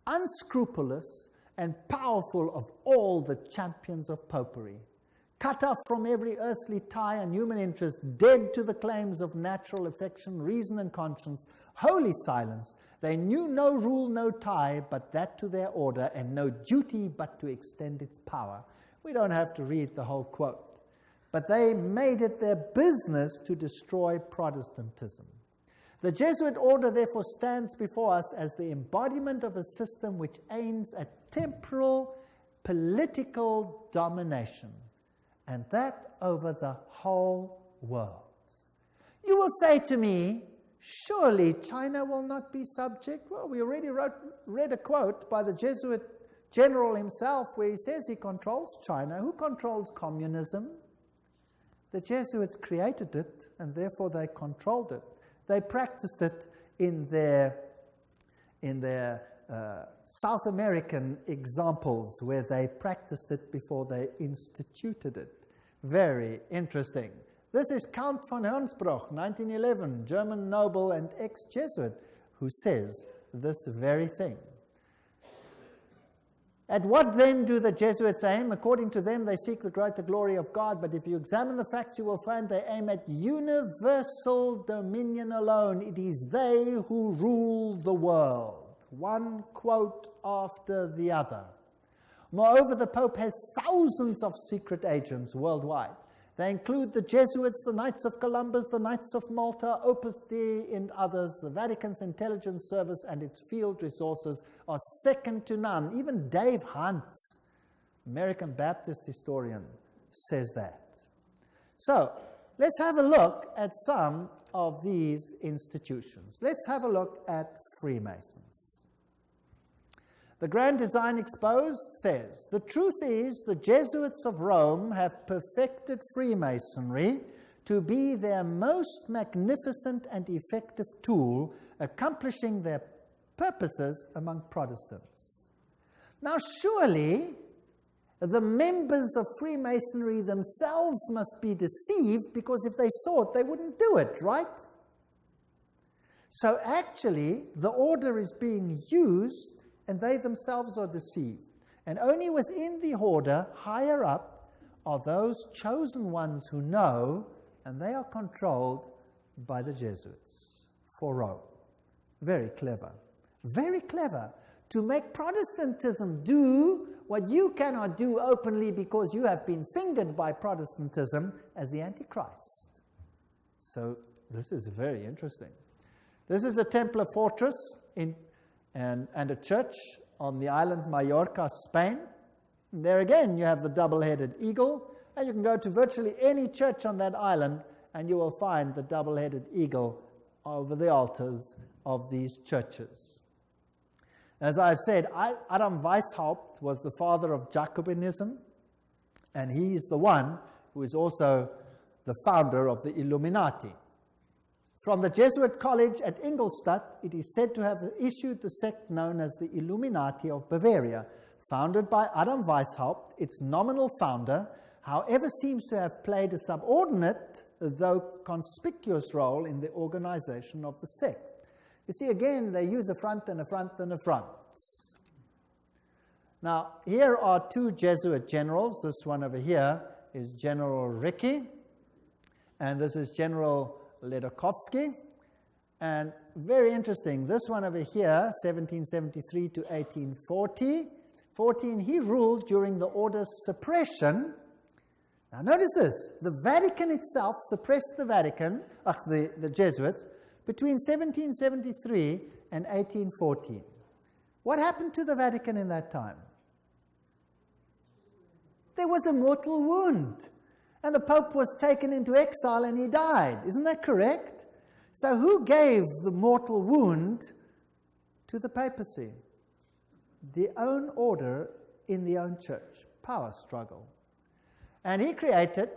unscrupulous, and powerful of all the champions of popery. Cut off from every earthly tie and human interest, dead to the claims of natural affection, reason, and conscience, wholly silenced. They knew no rule, no tie, but that to their order, and no duty but to extend its power. We don't have to read the whole quote. But they made it their business to destroy Protestantism. The Jesuit order, therefore, stands before us as the embodiment of a system which aims at temporal political domination, and that over the whole world. You will say to me, surely China will not be subject? Well, we already read a quote by the Jesuit general himself where he says he controls China. Who controls communism? The Jesuits created it, and therefore they controlled it. They practiced it in their South American examples where they practiced it before they instituted it. Very interesting. This is Count von Hernsbruch, 1911, German noble and ex-Jesuit, who says this very thing. At what then do the Jesuits aim? According to them, they seek the greater glory of God, but if you examine the facts, you will find they aim at universal dominion alone. It is they who rule the world. One quote after the other. Moreover, the Pope has thousands of secret agents worldwide. They include the Jesuits, the Knights of Columbus, the Knights of Malta, Opus Dei, and others. The Vatican's intelligence service and its field resources are second to none. Even Dave Hunt, American Baptist historian, says that. So, let's have a look at some of these institutions. Let's have a look at Freemasons. The Grand Design Exposed says, the truth is the Jesuits of Rome have perfected Freemasonry to be their most magnificent and effective tool, accomplishing their purposes among Protestants. Now surely the members of Freemasonry themselves must be deceived, because if they saw it, they wouldn't do it, right? So actually, the order is being used and they themselves are deceived. And only within the order, higher up, are those chosen ones who know, and they are controlled by the Jesuits for Rome. Very clever. Very clever. To make Protestantism do what you cannot do openly because you have been fingered by Protestantism as the Antichrist. So this is very interesting. This is a Templar fortress and a church on the island Mallorca, Spain. And there again you have the double-headed eagle, and you can go to virtually any church on that island and you will find the double-headed eagle over the altars of these churches. As I've said, Adam Weishaupt was the father of Jacobinism, and he is the one who is also the founder of the Illuminati. From the Jesuit college at Ingolstadt, it is said to have issued the sect known as the Illuminati of Bavaria, founded by Adam Weishaupt. Its nominal founder, however, seems to have played a subordinate, though conspicuous, role in the organization of the sect. You see, again, they use a front and a front and a front. Now, here are two Jesuit generals. This one over here is General Ricci, and this is General Ledochowski. And very interesting, this one over here, 1773 to 1840, he ruled during the order's suppression. Now notice this, the Vatican itself suppressed the Jesuits, between 1773 and 1814. What happened to the Vatican in that time? There was a mortal wound. And the Pope was taken into exile and he died. Isn't that correct? So who gave the mortal wound to the papacy? The own order in the own church. Power struggle. And he created,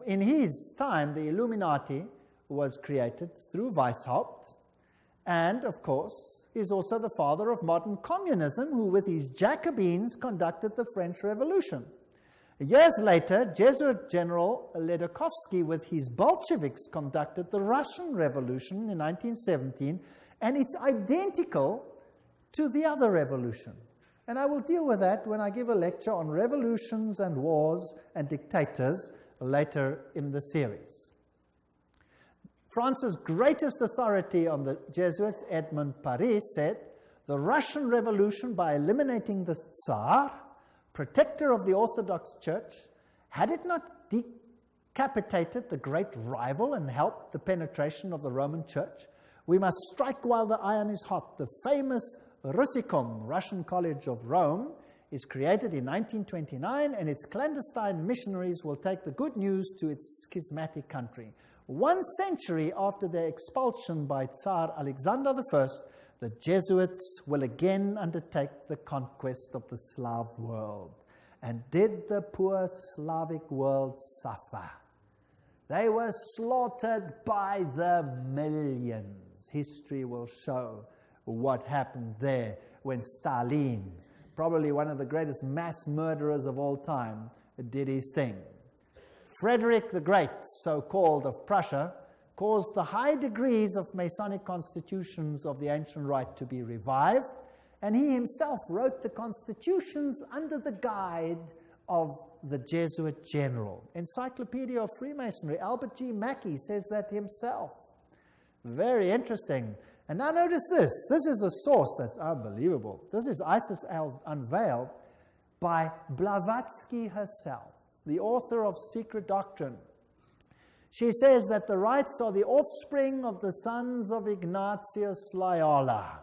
in his time, the Illuminati was created through Weishaupt, and of course is also the father of modern communism, who with his Jacobins conducted the French Revolution. Years later, Jesuit General Ledochowski with his Bolsheviks conducted the Russian Revolution in 1917, and it's identical to the other revolution. And I will deal with that when I give a lecture on revolutions and wars and dictators later in the series. France's greatest authority on the Jesuits, Edmond Paris, said, the Russian Revolution, by eliminating the Tsar, protector of the Orthodox Church, had it not decapitated the great rival and helped the penetration of the Roman Church, we must strike while the iron is hot. The famous Russicum, Russian College of Rome, is created in 1929, and its clandestine missionaries will take the good news to its schismatic country. 1 century after their expulsion by Tsar Alexander I, the Jesuits will again undertake the conquest of the Slav world. And did the poor Slavic world suffer? They were slaughtered by the millions. History will show what happened there when Stalin, probably one of the greatest mass murderers of all time, did his thing. Frederick the Great, so-called, of Prussia, caused the high degrees of Masonic constitutions of the ancient rite to be revived, And he himself wrote the constitutions under the guide of the Jesuit general. Encyclopedia of Freemasonry, Albert G. Mackey says that himself. Very interesting. And now notice this. This is a source that's unbelievable. This is Isis Unveiled by Blavatsky herself, the author of Secret Doctrine. She says that the rites are the offspring of the sons of Ignatius Loyola.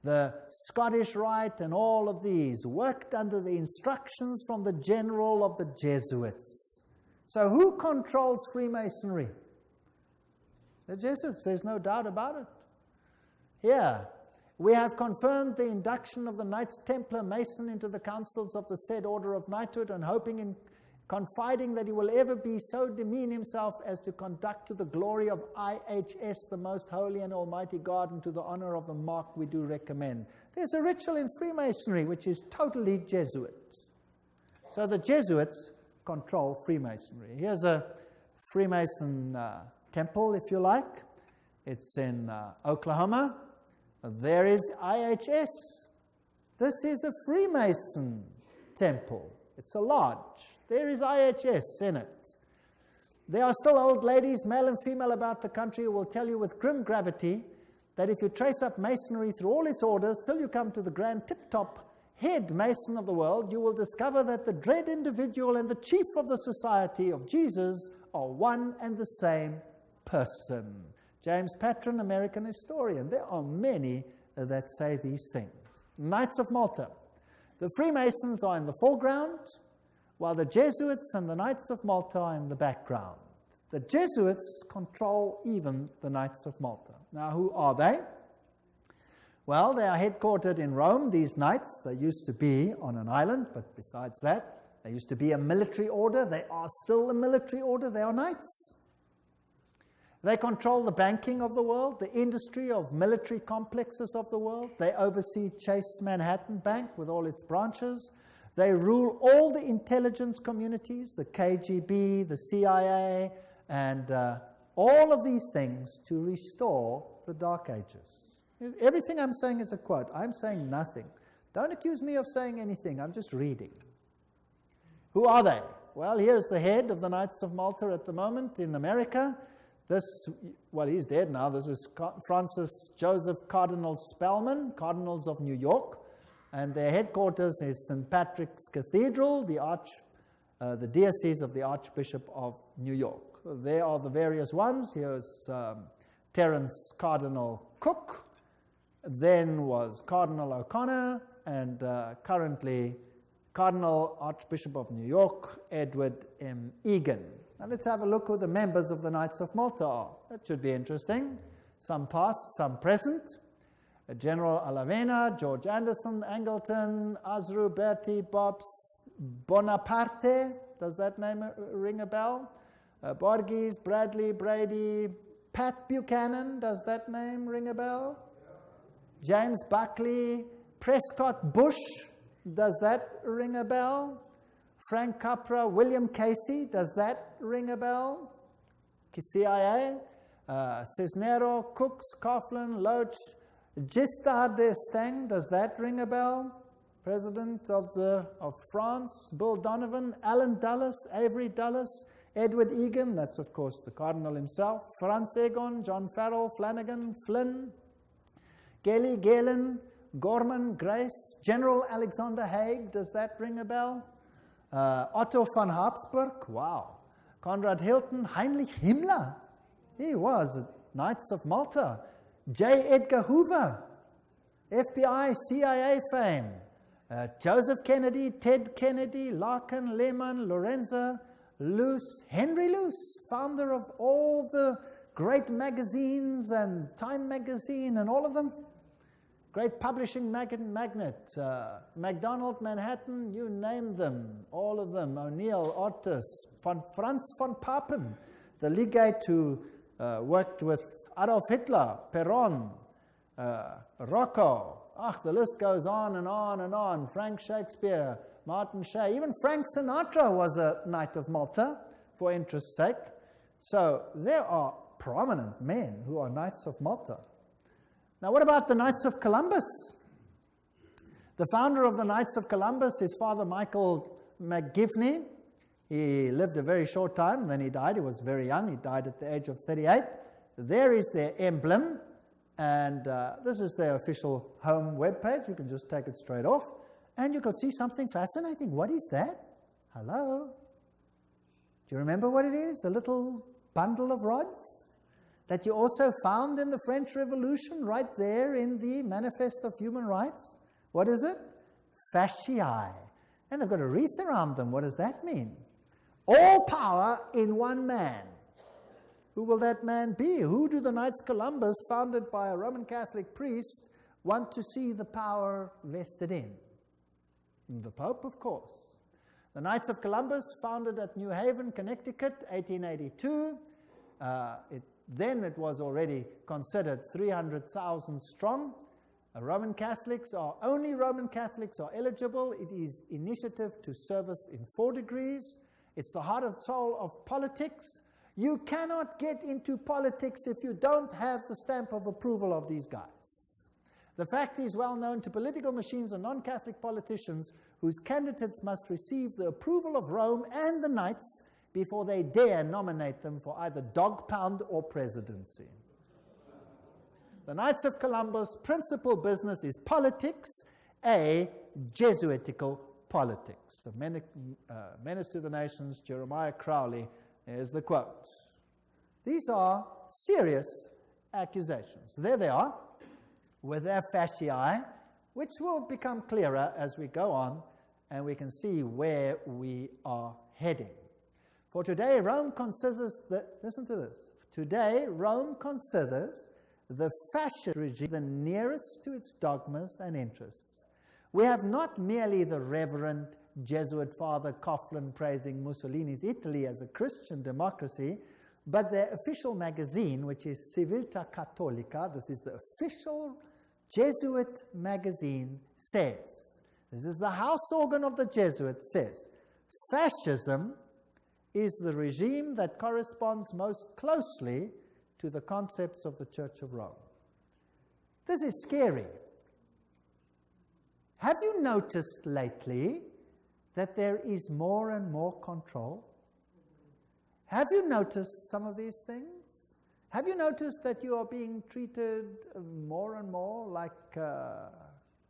The Scottish Rite and all of these worked under the instructions from the general of the Jesuits. So who controls Freemasonry? The Jesuits, there's no doubt about it. Here, we have confirmed the induction of the Knights Templar Mason into the councils of the said order of knighthood, and hoping and confiding that he will ever be so demean himself as to conduct to the glory of IHS, the most holy and almighty God, and to the honor of the mark we do recommend. There's a ritual in Freemasonry which is totally Jesuit. So the Jesuits control Freemasonry. Here's a Freemason temple, if you like. It's in Oklahoma. There is IHS. This is a Freemason temple. It's a lodge. There is IHS in it. There are still old ladies, male and female, about the country who will tell you with grim gravity that if you trace up Masonry through all its orders till you come to the grand tip-top head Mason of the world, you will discover that the dread individual and the chief of the Society of Jesus are one and the same person. James Patron, American historian. There are many that say these things. Knights of Malta. The Freemasons are in the foreground, while the Jesuits and the Knights of Malta are in the background. The Jesuits control even the Knights of Malta. Now, who are they? Well, they are headquartered in Rome, these knights. They used to be on an island, but besides that, they used to be a military order. They are still a military order. They are knights. They control the banking of the world, the industry of military complexes of the world. They oversee Chase Manhattan Bank with all its branches. They rule all the intelligence communities, the KGB, the CIA, and all of these things to restore the Dark Ages. Everything I'm saying is a quote. I'm saying nothing. Don't accuse me of saying anything. I'm just reading. Who are they? Well, here's the head of the Knights of Malta at the moment in America. He's dead now. This is Francis Joseph Cardinal Spellman, Cardinals of New York. And their headquarters is St. Patrick's Cathedral, the diocese of the Archbishop of New York. There are the various ones. Here's Terence Cardinal Cook. Then was Cardinal O'Connor, and currently Cardinal Archbishop of New York, Edward M. Egan. Now let's have a look who the members of the Knights of Malta are. That should be interesting. Some past, some present. General Alavena, George Anderson, Angleton, Azru, Bertie, Bobs, Bonaparte. Does that name ring a bell? Borges, Bradley, Brady, Pat Buchanan. Does that name ring a bell? James Buckley, Prescott Bush. Does that ring a bell? Frank Capra, William Casey. Does that ring a bell? CIA, Cisnero, Cooks, Coughlin, Loach, Giscard d'Estaing. Does that ring a bell? President of France, Bill Donovan, Alan Dulles, Avery Dulles, Edward Egan. That's of course the Cardinal himself. Franz Egon, John Farrell, Flanagan, Flynn, Gelly, Galen, Gorman, Grace, General Alexander Haig. Does that ring a bell? Otto von Habsburg, wow. Conrad Hilton, Heinrich Himmler, he was Knights of Malta. J. Edgar Hoover, FBI, CIA fame. Joseph Kennedy, Ted Kennedy, Larkin, Lehman, Lorenza, Luce, Henry Luce, founder of all the great magazines and Time magazine and all of them. Great publishing magnate, MacDonald, Manhattan, you name them, all of them. O'Neill, Otis, Franz von Papen, the legate who worked with Adolf Hitler, Perón, Rocco. The list goes on and on and on. Frank Shakespeare, Martin Shea. Even Frank Sinatra was a Knight of Malta, for interest's sake. So there are prominent men who are Knights of Malta. Now, what about the Knights of Columbus? The founder of the Knights of Columbus is Father Michael McGivney. He lived a very short time, and then he died. He was very young. He died at the age of 38. There is their emblem, and this is their official home webpage. You can just take it straight off, and you can see something fascinating. What is that? Hello? Do you remember what it is? A little bundle of rods that you also found in the French Revolution right there in the Manifest of Human Rights. What is it? Fasciae. And they've got a wreath around them. What does that mean? All power in one man. Who will that man be? Who do the Knights of Columbus, founded by a Roman Catholic priest, want to see the power vested in? The Pope, of course. The Knights of Columbus, founded at New Haven, Connecticut, 1882. Then it was already considered 300,000 strong. Only Roman Catholics are eligible. It is initiative to service in 4 degrees. It's the heart and soul of politics. You cannot get into politics if you don't have the stamp of approval of these guys. The fact is well known to political machines and non-Catholic politicians whose candidates must receive the approval of Rome and the Knights before they dare nominate them for either dog pound or presidency. The Knights of Columbus' principal business is politics, a Jesuitical politics. A menace to the nations, Jeremiah Crowley, is the quote. These are serious accusations. There they are, with their fasciae, which will become clearer as we go on, and we can see where we are heading. For today, Rome considers listen to this. Today, Rome considers the fascist regime the nearest to its dogmas and interests. We have not merely the Reverend Jesuit Father Coughlin praising Mussolini's Italy as a Christian democracy, but their official magazine, which is Civiltà Cattolica, this is the official Jesuit magazine, says, this is the house organ of the Jesuits, says, fascism is the regime that corresponds most closely to the concepts of the Church of Rome. This is scary. Have you noticed lately that there is more and more control? Have you noticed some of these things? Have you noticed that you are being treated more and more like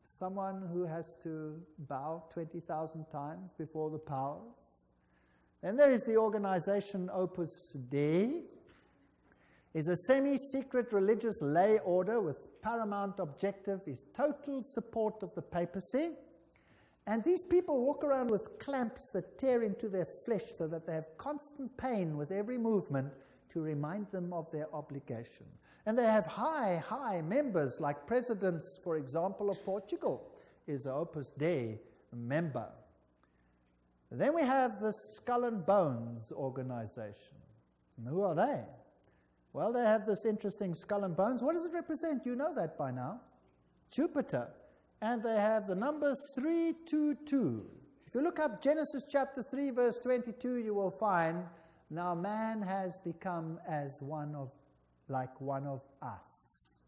someone who has to bow 20,000 times before the powers? Then there is the organization Opus Dei. Is a semi-secret religious lay order with paramount objective is total support of the papacy. And these people walk around with clamps that tear into their flesh so that they have constant pain with every movement to remind them of their obligation. And they have high members, like presidents, for example, of Portugal is an Opus Dei member. Then we have the Skull and Bones organization. And who are they? Well, they have this interesting skull and bones. What does it represent? You know that by now. Jupiter. And they have the number 322. If you look up Genesis chapter 3, verse 22, you will find, now man has become like one of us,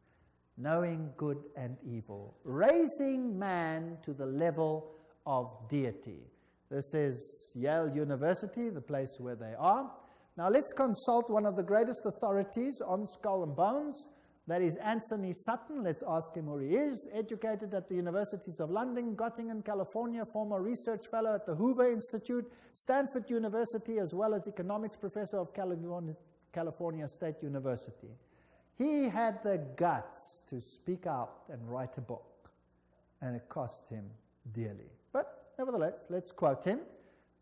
knowing good and evil, raising man to the level of deity. This is Yale University, the place where they are. Now let's consult one of the greatest authorities on skull and bones. That is Anthony Sutton. Let's ask him who he is. Educated at the Universities of London, Göttingen, California, former research fellow at the Hoover Institute, Stanford University, as well as economics professor of California State University. He had the guts to speak out and write a book, and it cost him dearly. But nevertheless, let's quote him.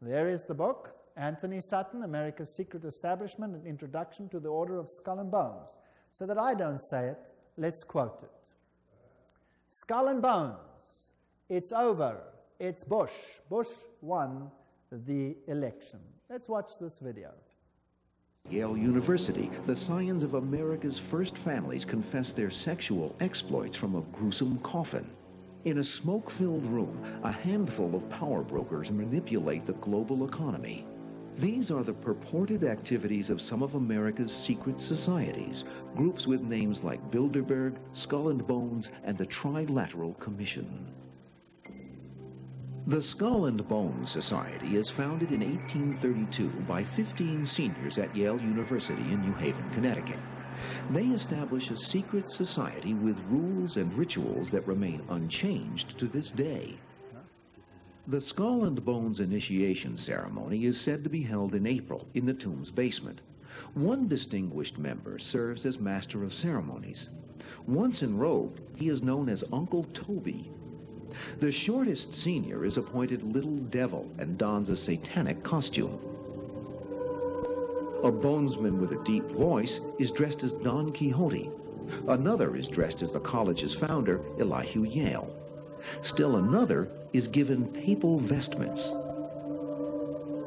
There is the book. Anthony Sutton, America's Secret Establishment, an Introduction to the Order of Skull and Bones. So that I don't say it, let's quote it. Skull and Bones, it's over, it's Bush. Bush won the election. Let's watch this video. Yale University, the scions of America's first families confess their sexual exploits from a gruesome coffin. In a smoke-filled room, a handful of power brokers manipulate the global economy. These are the purported activities of some of America's secret societies, groups with names like Bilderberg, Skull and Bones, and the Trilateral Commission. The Skull and Bones Society is founded in 1832 by 15 seniors at Yale University in New Haven, Connecticut. They establish a secret society with rules and rituals that remain unchanged to this day. The Skull and Bones initiation ceremony is said to be held in April in the tomb's basement. One distinguished member serves as master of ceremonies. Once enrobed, he is known as Uncle Toby. The shortest senior is appointed Little Devil and dons a satanic costume. A bonesman with a deep voice is dressed as Don Quixote. Another is dressed as the college's founder, Elihu Yale. Still another is given papal vestments.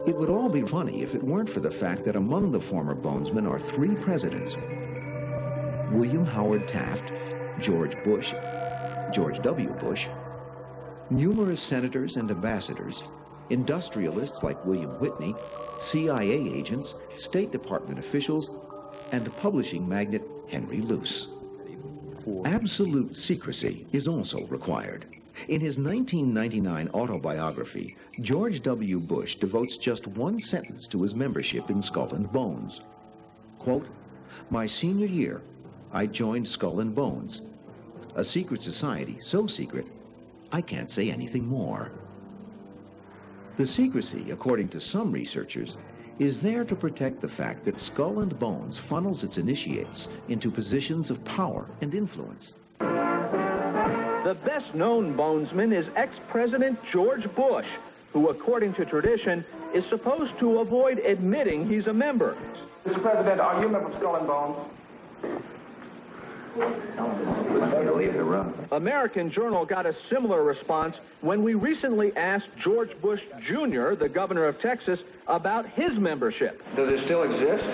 It would all be funny if it weren't for the fact that among the former bonesmen are 3 presidents: William Howard Taft, George Bush, George W. Bush, numerous senators and ambassadors, industrialists like William Whitney, CIA agents, State Department officials, and publishing magnate Henry Luce. Absolute secrecy is also required. In his 1999 autobiography, George W. Bush devotes just one sentence to his membership in Skull and Bones. Quote, "My senior year, I joined Skull and Bones, a secret society so secret, I can't say anything more." The secrecy, according to some researchers, is there to protect the fact that Skull and Bones funnels its initiates into positions of power and influence. The best-known bonesman is ex-President George Bush, who, according to tradition, is supposed to avoid admitting he's a member. Mr. President, are you a member of Skull and Bones? American Journal got a similar response when we recently asked George Bush Jr., the governor of Texas, about his membership. Does it still exist?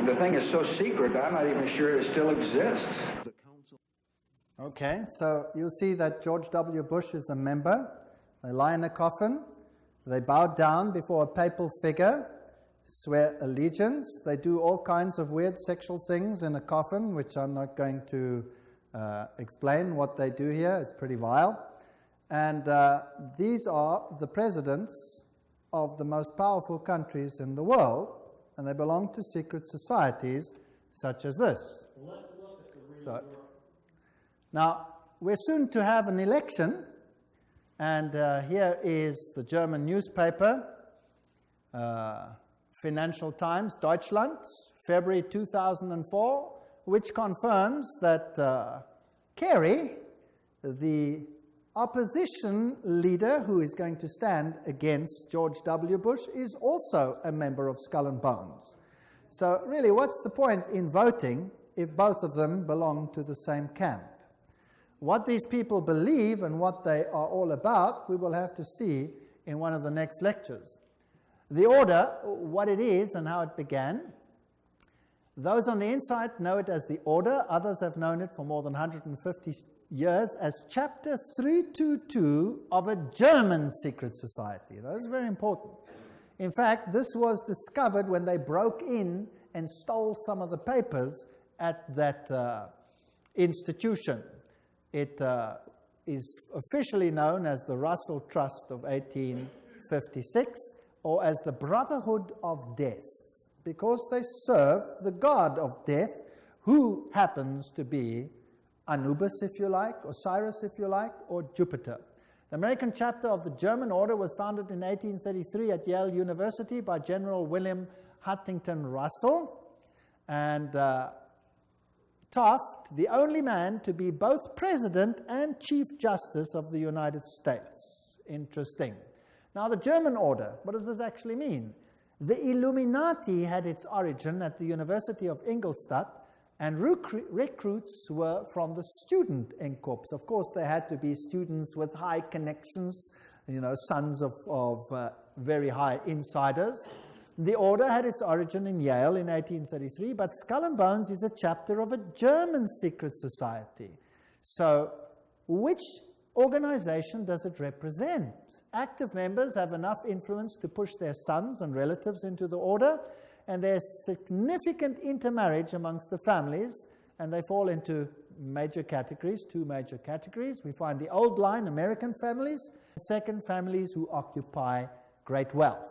The thing is so secret, I'm not even sure it still exists. Okay, so you'll see that George W. Bush is a member. They lie in a coffin. They bow down before a papal figure, swear allegiance. They do all kinds of weird sexual things in a coffin, which I'm not going to explain what they do here. It's pretty vile. And these are the presidents of the most powerful countries in the world, and they belong to secret societies such as this. Let's look at the real world. Now, we're soon to have an election, and here is the German newspaper, Financial Times, Deutschland, February 2004, which confirms that Kerry, the opposition leader who is going to stand against George W. Bush, is also a member of Skull and Bones. So really, what's the point in voting if both of them belong to the same camp? What these people believe and what they are all about, we will have to see in one of the next lectures. The order, what it is and how it began. Those on the inside know it as the order. Others have known it for more than 150 years as Chapter 322 of a German secret society. That is very important. In fact, this was discovered when they broke in and stole some of the papers at that institution. It is officially known as the Russell Trust of 1856, or as the Brotherhood of Death, because they serve the god of death, who happens to be Anubis, if you like, Osiris, if you like, or Jupiter. The American chapter of the German order was founded in 1833 at Yale University by General William Huntington Russell, and Taft, the only man to be both President and Chief Justice of the United States. Interesting. Now, the German order, what does this actually mean? The Illuminati had its origin at the University of Ingolstadt, and recruits were from the student Corps. Of course, they had to be students with high connections, sons of very high insiders. The order had its origin in Yale in 1833, but Skull and Bones is a chapter of a German secret society. So, which organization does it represent? Active members have enough influence to push their sons and relatives into the order, and there's significant intermarriage amongst the families, and they fall into major categories, two major categories. We find the old line, American families, second, families who occupy great wealth.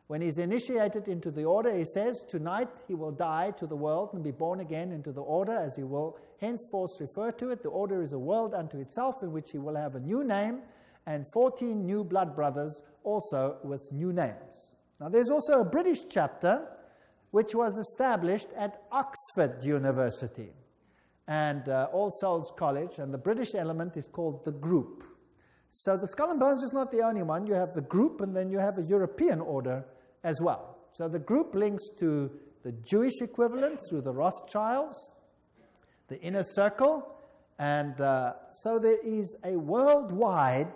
When he's initiated into the order, he says, tonight he will die to the world and be born again into the order, as he will henceforth refer to it. The order is a world unto itself, in which he will have a new name, and 14 new blood brothers also with new names. Now there's also a British chapter which was established at Oxford University and All Souls College, and the British element is called the Group. So the Skull and Bones is not the only one. You have the Group, and then you have a European order as well. So the Group links to the Jewish equivalent through the Rothschilds, the Inner Circle, and so there is a worldwide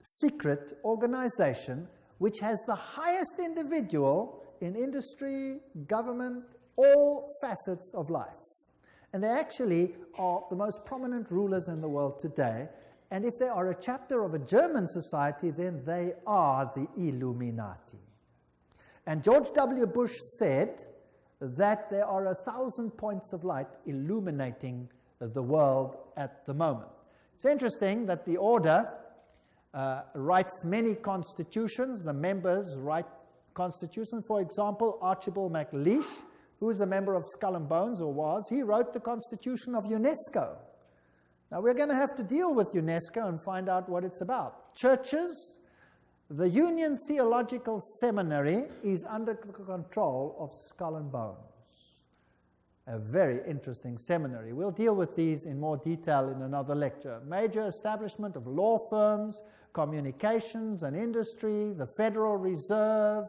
secret organization which has the highest individual in industry, government, all facets of life. And they actually are the most prominent rulers in the world today. And if they are a chapter of a German society, then they are the Illuminati. And George W. Bush said that there are 1,000 points of light illuminating the world at the moment. It's interesting that the order writes many constitutions. The members write constitutions. For example, Archibald MacLeish, who is a member of Skull and Bones, or was, he wrote the constitution of UNESCO. Now we're going to have to deal with UNESCO and find out what it's about. Churches, the Union Theological Seminary is under the control of Skull and Bones. A very interesting seminary. We'll deal with these in more detail in another lecture. Major establishment of law firms, communications and industry, the Federal Reserve,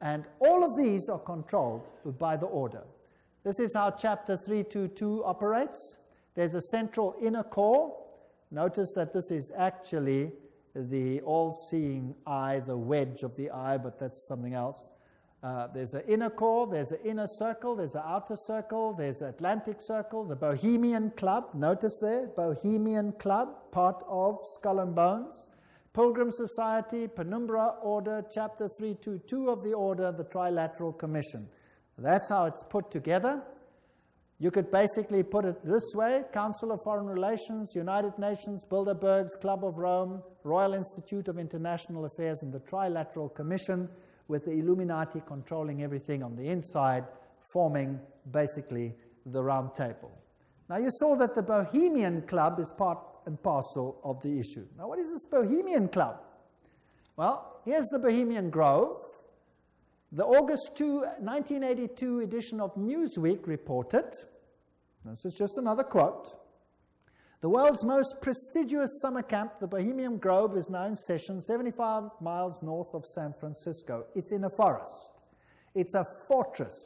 and all of these are controlled by the order. This is how Chapter 322 operates. There's a central inner core. Notice that this is actually the all-seeing eye, the wedge of the eye, but that's something else. There's an inner core, there's an inner circle, there's an outer circle, there's an Atlantic Circle, the Bohemian Club, notice there, Bohemian Club, part of Skull and Bones, Pilgrim Society, Penumbra Order, Chapter 322 of the Order, the Trilateral Commission. That's how it's put together. You could basically put it this way: Council of Foreign Relations, United Nations, Bilderbergs, Club of Rome, Royal Institute of International Affairs, and the Trilateral Commission, with the Illuminati controlling everything on the inside, forming basically the Round Table. Now you saw that the Bohemian Club is part and parcel of the issue. Now what is this Bohemian Club? Well, here's the Bohemian Grove. The August 2, 1982 edition of Newsweek reported, this is just another quote, the world's most prestigious summer camp, the Bohemian Grove, is now in session 75 miles north of San Francisco. It's in a forest. It's a fortress.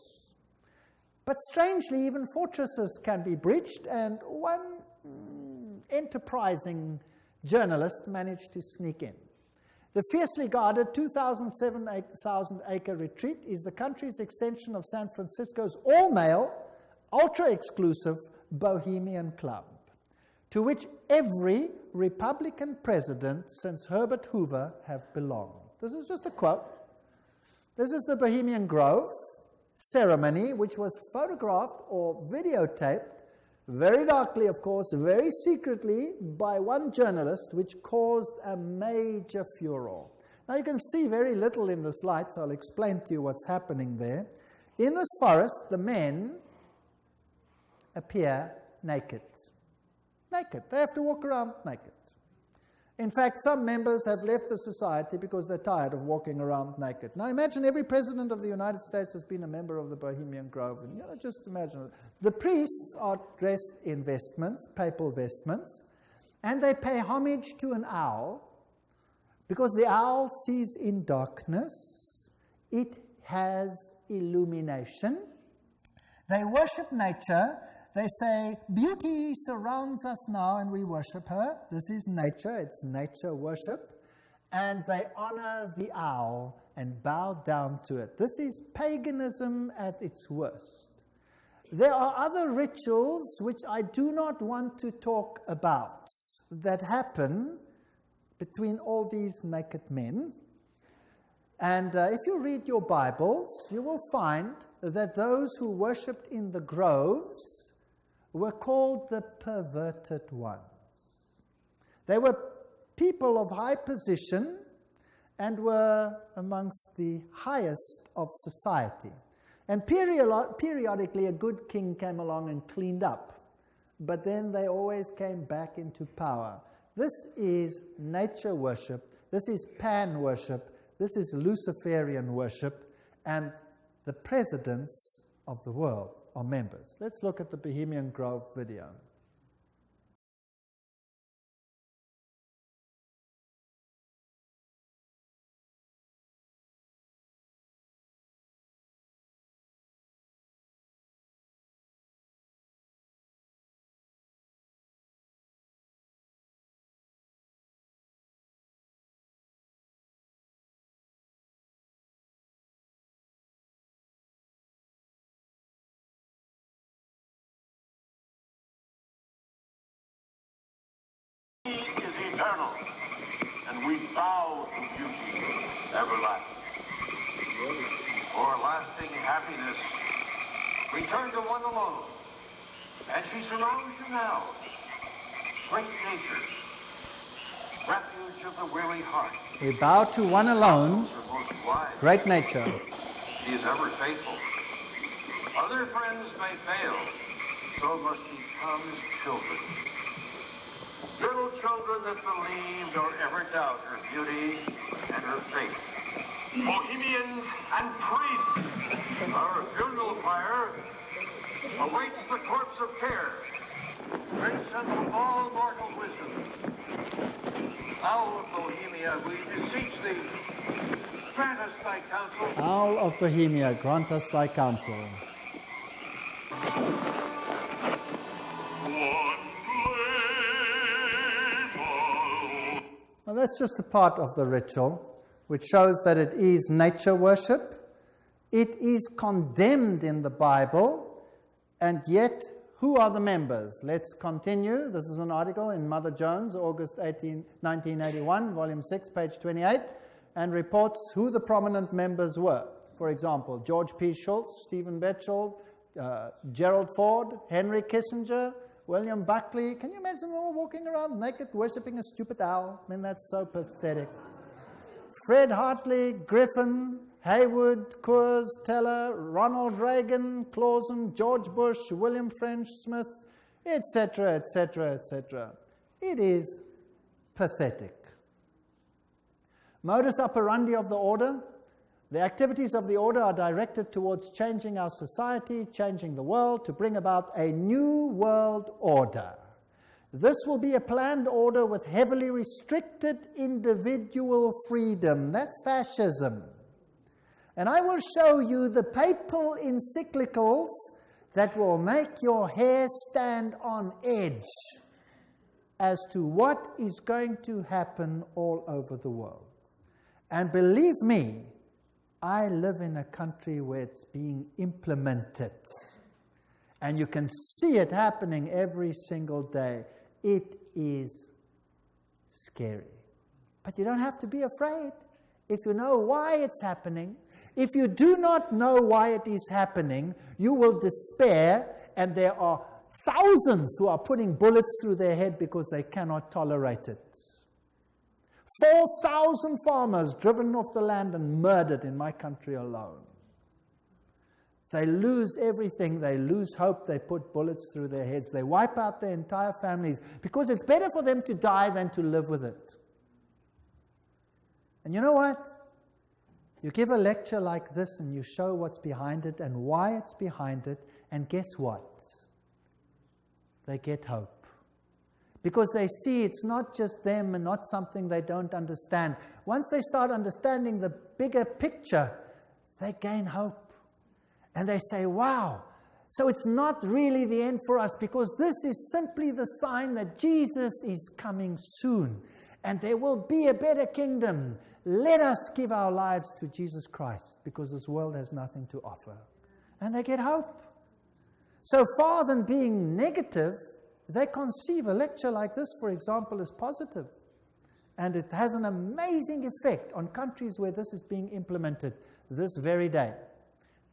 But strangely, even fortresses can be breached, and one enterprising journalist managed to sneak in. The fiercely guarded 2,000-acre retreat is the country's extension of San Francisco's all-male, ultra-exclusive Bohemian Club, to which every Republican president since Herbert Hoover have belonged. This is just a quote. This is the Bohemian Grove ceremony, which was photographed or videotaped, very darkly, of course, very secretly, by one journalist, which caused a major furor. Now you can see very little in the slide, so I'll explain to you what's happening there. In this forest, the men appear naked. Naked. They have to walk around naked. In fact, some members have left the society because they're tired of walking around naked. Now imagine every president of the United States has been a member of the Bohemian Grove. And just imagine. The priests are dressed in vestments, papal vestments, and they pay homage to an owl because the owl sees in darkness. It has illumination. They worship nature. They say, beauty surrounds us now and we worship her. This is nature, it's nature worship. And they honor the owl and bow down to it. This is paganism at its worst. There are other rituals which I do not want to talk about that happen between all these naked men. And if you read your Bibles, you will find that those who worshipped in the groves were called the perverted ones. They were people of high position and were amongst the highest of society. And periodically a good king came along and cleaned up, but then they always came back into power. This is nature worship, this is pan worship, this is Luciferian worship, and the presidents of the world are members. Let's look at the Bohemian Grove video. Is eternal, and we bow to beauty everlasting. For lasting happiness, return to one alone, and she surrounds you now. Great nature, refuge of the weary heart. We bow to one alone, great nature. She is ever faithful. Other friends may fail, so must become his children. Little children that believe nor ever doubt her beauty and her faith. Bohemians and priests, our funeral pyre awaits the corpse of care. Grace unto all mortal wisdom. Owl of Bohemia, we beseech thee, grant us thy counsel. Owl of Bohemia, grant us thy counsel. Now that's just a part of the ritual, which shows that it is nature worship. It is condemned in the Bible, and yet, who are the members? Let's continue. This is an article in Mother Jones, August 1981, volume 6, page 28, and reports who the prominent members were. For example, George P. Schultz, Stephen Batchelor, Gerald Ford, Henry Kissinger, William Buckley. Can you imagine them all walking around naked, worshipping a stupid owl? I mean, that's so pathetic. Fred Hartley, Griffin, Haywood, Coors, Teller, Ronald Reagan, Clausen, George Bush, William French Smith, etc., etc., etc. It is pathetic. Modus operandi of the order. The activities of the order are directed towards changing our society, changing the world, to bring about a new world order. This will be a planned order with heavily restricted individual freedom. That's fascism. And I will show you the papal encyclicals that will make your hair stand on edge as to what is going to happen all over the world. And believe me, I live in a country where it's being implemented. And you can see it happening every single day. It is scary. But you don't have to be afraid if you know why it's happening. If you do not know why it is happening, you will despair, and there are thousands who are putting bullets through their head because they cannot tolerate it. 4,000 farmers driven off the land and murdered in my country alone. They lose everything. They lose hope. They put bullets through their heads. They wipe out their entire families because it's better for them to die than to live with it. And you know what? You give a lecture like this and you show what's behind it and why it's behind it, and guess what? They get hope. Because they see it's not just them and not something they don't understand. Once they start understanding the bigger picture, they gain hope. And they say, wow, so it's not really the end for us, because this is simply the sign that Jesus is coming soon. And there will be a better kingdom. Let us give our lives to Jesus Christ, because this world has nothing to offer. And they get hope. So far than being negative, they conceive a lecture like this, for example, as positive. And it has an amazing effect on countries where this is being implemented this very day.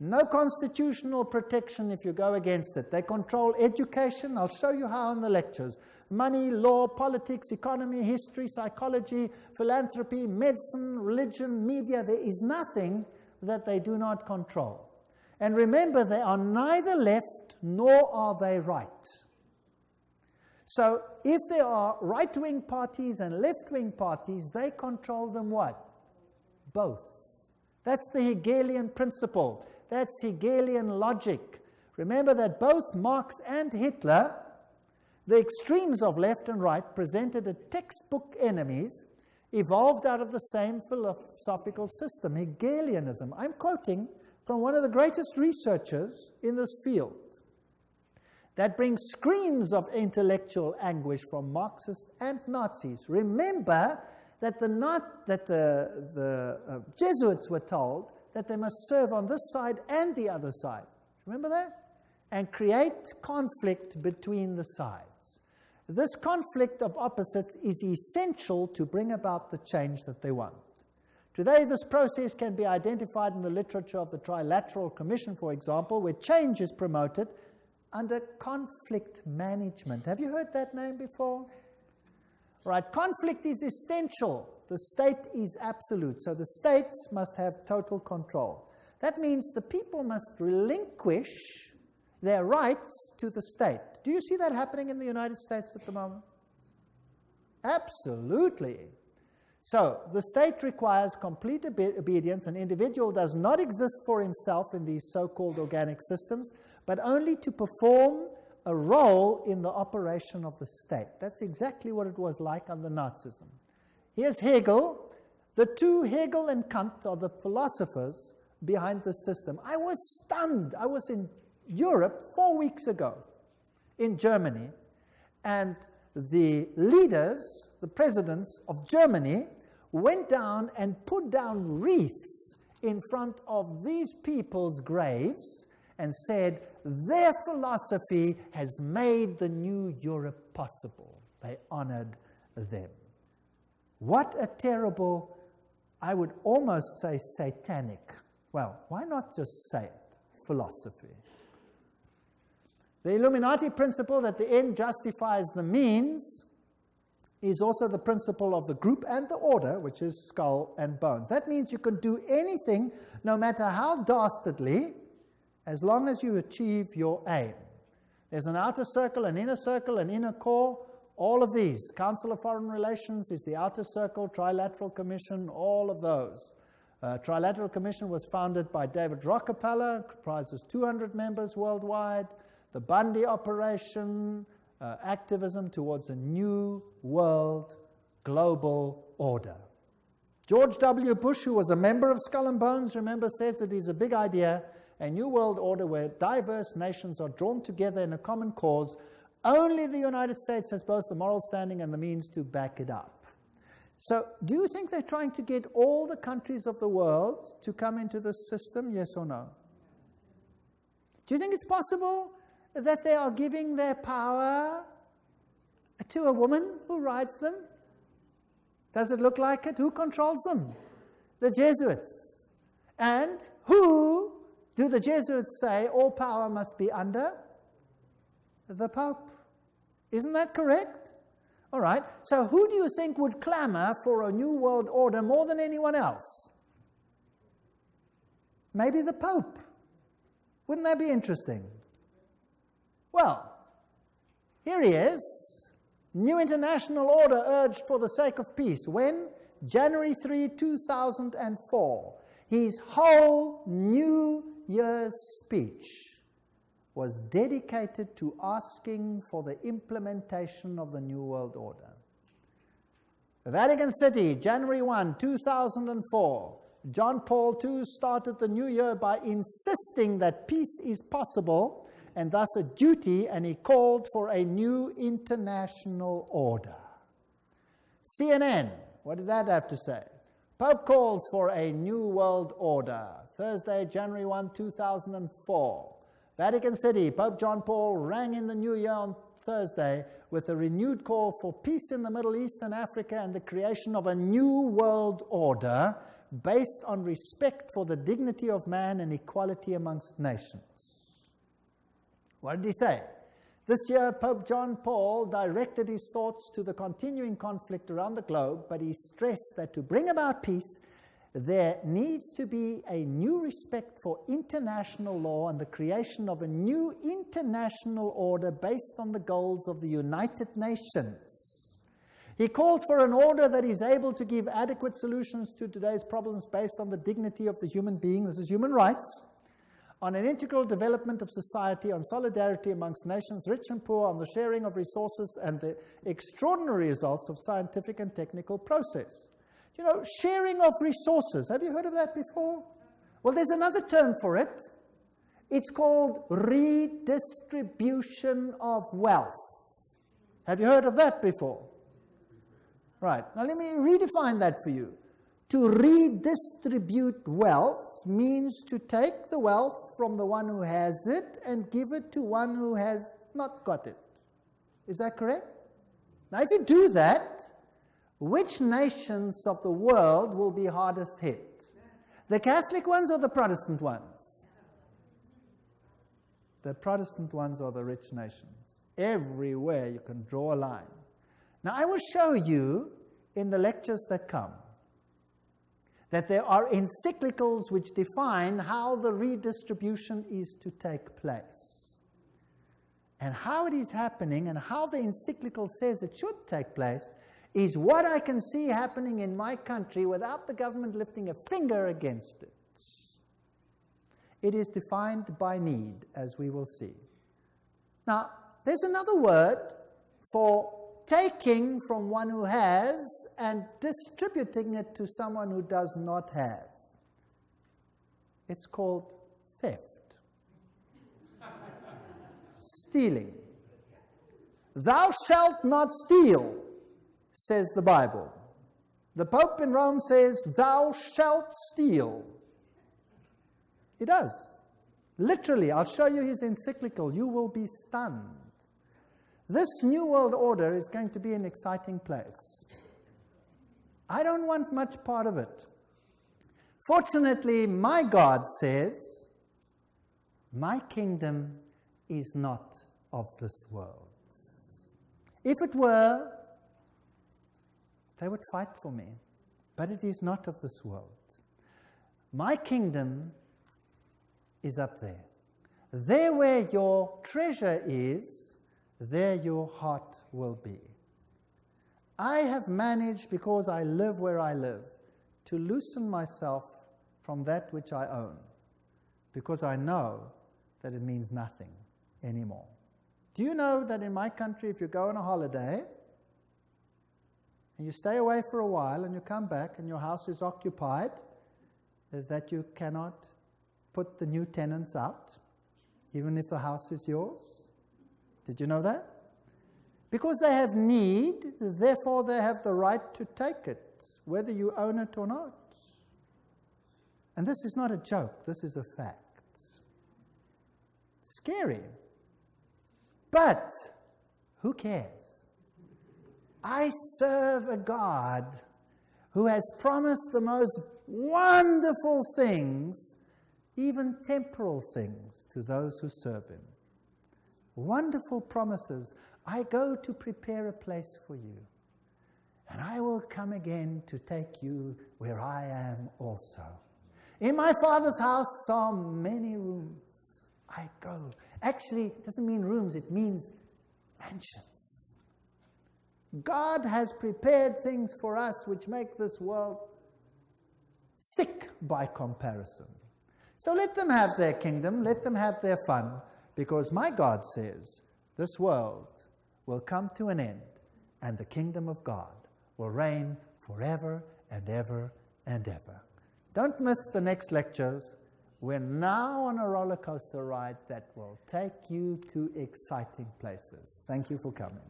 No constitutional protection if you go against it. They control education. I'll show you how in the lectures. Money, law, politics, economy, history, psychology, philanthropy, medicine, religion, media. There is nothing that they do not control. And remember, they are neither left nor are they right. So if there are right-wing parties and left-wing parties, they control them what? Both. That's the Hegelian principle. That's Hegelian logic. Remember that both Marx and Hitler, the extremes of left and right, presented as textbook enemies, evolved out of the same philosophical system, Hegelianism. I'm quoting from one of the greatest researchers in this field that brings screams of intellectual anguish from Marxists and Nazis. Remember that the Jesuits were told that they must serve on this side and the other side. Remember that? And create conflict between the sides. This conflict of opposites is essential to bring about the change that they want. Today, this process can be identified in the literature of the Trilateral Commission, for example, where change is promoted under conflict management. Have you heard that name before? Right, conflict is essential. The state is absolute. So the states must have total control. That means the people must relinquish their rights to the state. Do you see that happening in the United States at the moment? Absolutely. So the state requires complete obedience. An individual does not exist for himself in these so-called organic systems, but only to perform a role in the operation of the state. That's exactly what it was like under Nazism. Here's Hegel. The two, Hegel and Kant, are the philosophers behind the system. I was stunned. I was in Europe 4 weeks ago, in Germany, and the leaders, the presidents of Germany, went down and put down wreaths in front of these people's graves and said, their philosophy has made the new Europe possible. They honored them. What a terrible, I would almost say satanic, well, why not just say it, philosophy. The Illuminati principle that the end justifies the means is also the principle of the group and the order, which is skull and bones. That means you can do anything, no matter how dastardly, as long as you achieve your aim. There's an outer circle, an inner core, all of these. Council of Foreign Relations is the outer circle, Trilateral Commission, all of those. Trilateral Commission was founded by David Rockefeller, comprises 200 members worldwide. The Bundy operation, activism towards a new world global order. George W. Bush, who was a member of Skull and Bones, remember, says that it's a big idea, a new world order where diverse nations are drawn together in a common cause. Only the United States has both the moral standing and the means to back it up. So, do you think they're trying to get all the countries of the world to come into this system, yes or no? Do you think it's possible that they are giving their power to a woman who rides them? Does it look like it? Who controls them? The Jesuits. And who do the Jesuits say all power must be under? The Pope. Isn't that correct? All right. So who do you think would clamor for a new world order more than anyone else? Maybe the Pope. Wouldn't that be interesting? Well, here he is. New international order urged for the sake of peace. When? January 3, 2004. His whole New Year's speech was dedicated to asking for the implementation of the New World Order. Vatican City, January 1, 2004. John Paul II started the new year by insisting that peace is possible and thus a duty, and he called for a new international order. CNN, what did that have to say? Pope calls for a new world order. Thursday, January 1, 2004. Vatican City, Pope John Paul rang in the new year on Thursday with a renewed call for peace in the Middle East and Africa and the creation of a new world order based on respect for the dignity of man and equality amongst nations. What did he say? This year, Pope John Paul directed his thoughts to the continuing conflict around the globe, but he stressed that to bring about peace, there needs to be a new respect for international law and the creation of a new international order based on the goals of the United Nations. He called for an order that is able to give adequate solutions to today's problems based on the dignity of the human being, this is human rights, on an integral development of society, on solidarity amongst nations, rich and poor, on the sharing of resources and the extraordinary results of scientific and technical process. You know, sharing of resources. Have you heard of that before? Well, there's another term for it. It's called redistribution of wealth. Have you heard of that before? Right. Now let me redefine that for you. To redistribute wealth means to take the wealth from the one who has it and give it to one who has not got it. Is that correct? Now if you do that, which nations of the world will be hardest hit? The Catholic ones or the Protestant ones? The Protestant ones are the rich nations. Everywhere you can draw a line. Now I will show you in the lectures that come that there are encyclicals which define how the redistribution is to take place. And how it is happening and how the encyclical says it should take place is what I can see happening in my country without the government lifting a finger against it. It is defined by need, as we will see. Now, there's another word for taking from one who has and distributing it to someone who does not have. It's called theft. Stealing. Thou shalt not steal, says the Bible. The Pope in Rome says, thou shalt steal. He does. Literally, I'll show you his encyclical. You will be stunned. This New World Order is going to be an exciting place. I don't want much part of it. Fortunately, my God says, my kingdom is not of this world. If it were, they would fight for me. But it is not of this world. My kingdom is up there. There where your treasure is, there your heart will be. I have managed, because I live where I live, to loosen myself from that which I own, because I know that it means nothing anymore. Do you know that in my country, if you go on a holiday, and you stay away for a while, and you come back, and your house is occupied, that you cannot put the new tenants out, even if the house is yours? Did you know that? Because they have need, therefore they have the right to take it, whether you own it or not. And this is not a joke, this is a fact. Scary. But who cares? I serve a God who has promised the most wonderful things, even temporal things, to those who serve him. Wonderful promises. I go to prepare a place for you, and I will come again to take you where I am also. In my Father's house are many rooms. I go. Actually, it doesn't mean rooms, it means mansions. God has prepared things for us which make this world sick by comparison. So let them have their kingdom, let them have their fun, because my God says this world will come to an end, and the kingdom of God will reign forever and ever and ever. Don't miss the next lectures. We're now on a roller coaster ride that will take you to exciting places. Thank you for coming.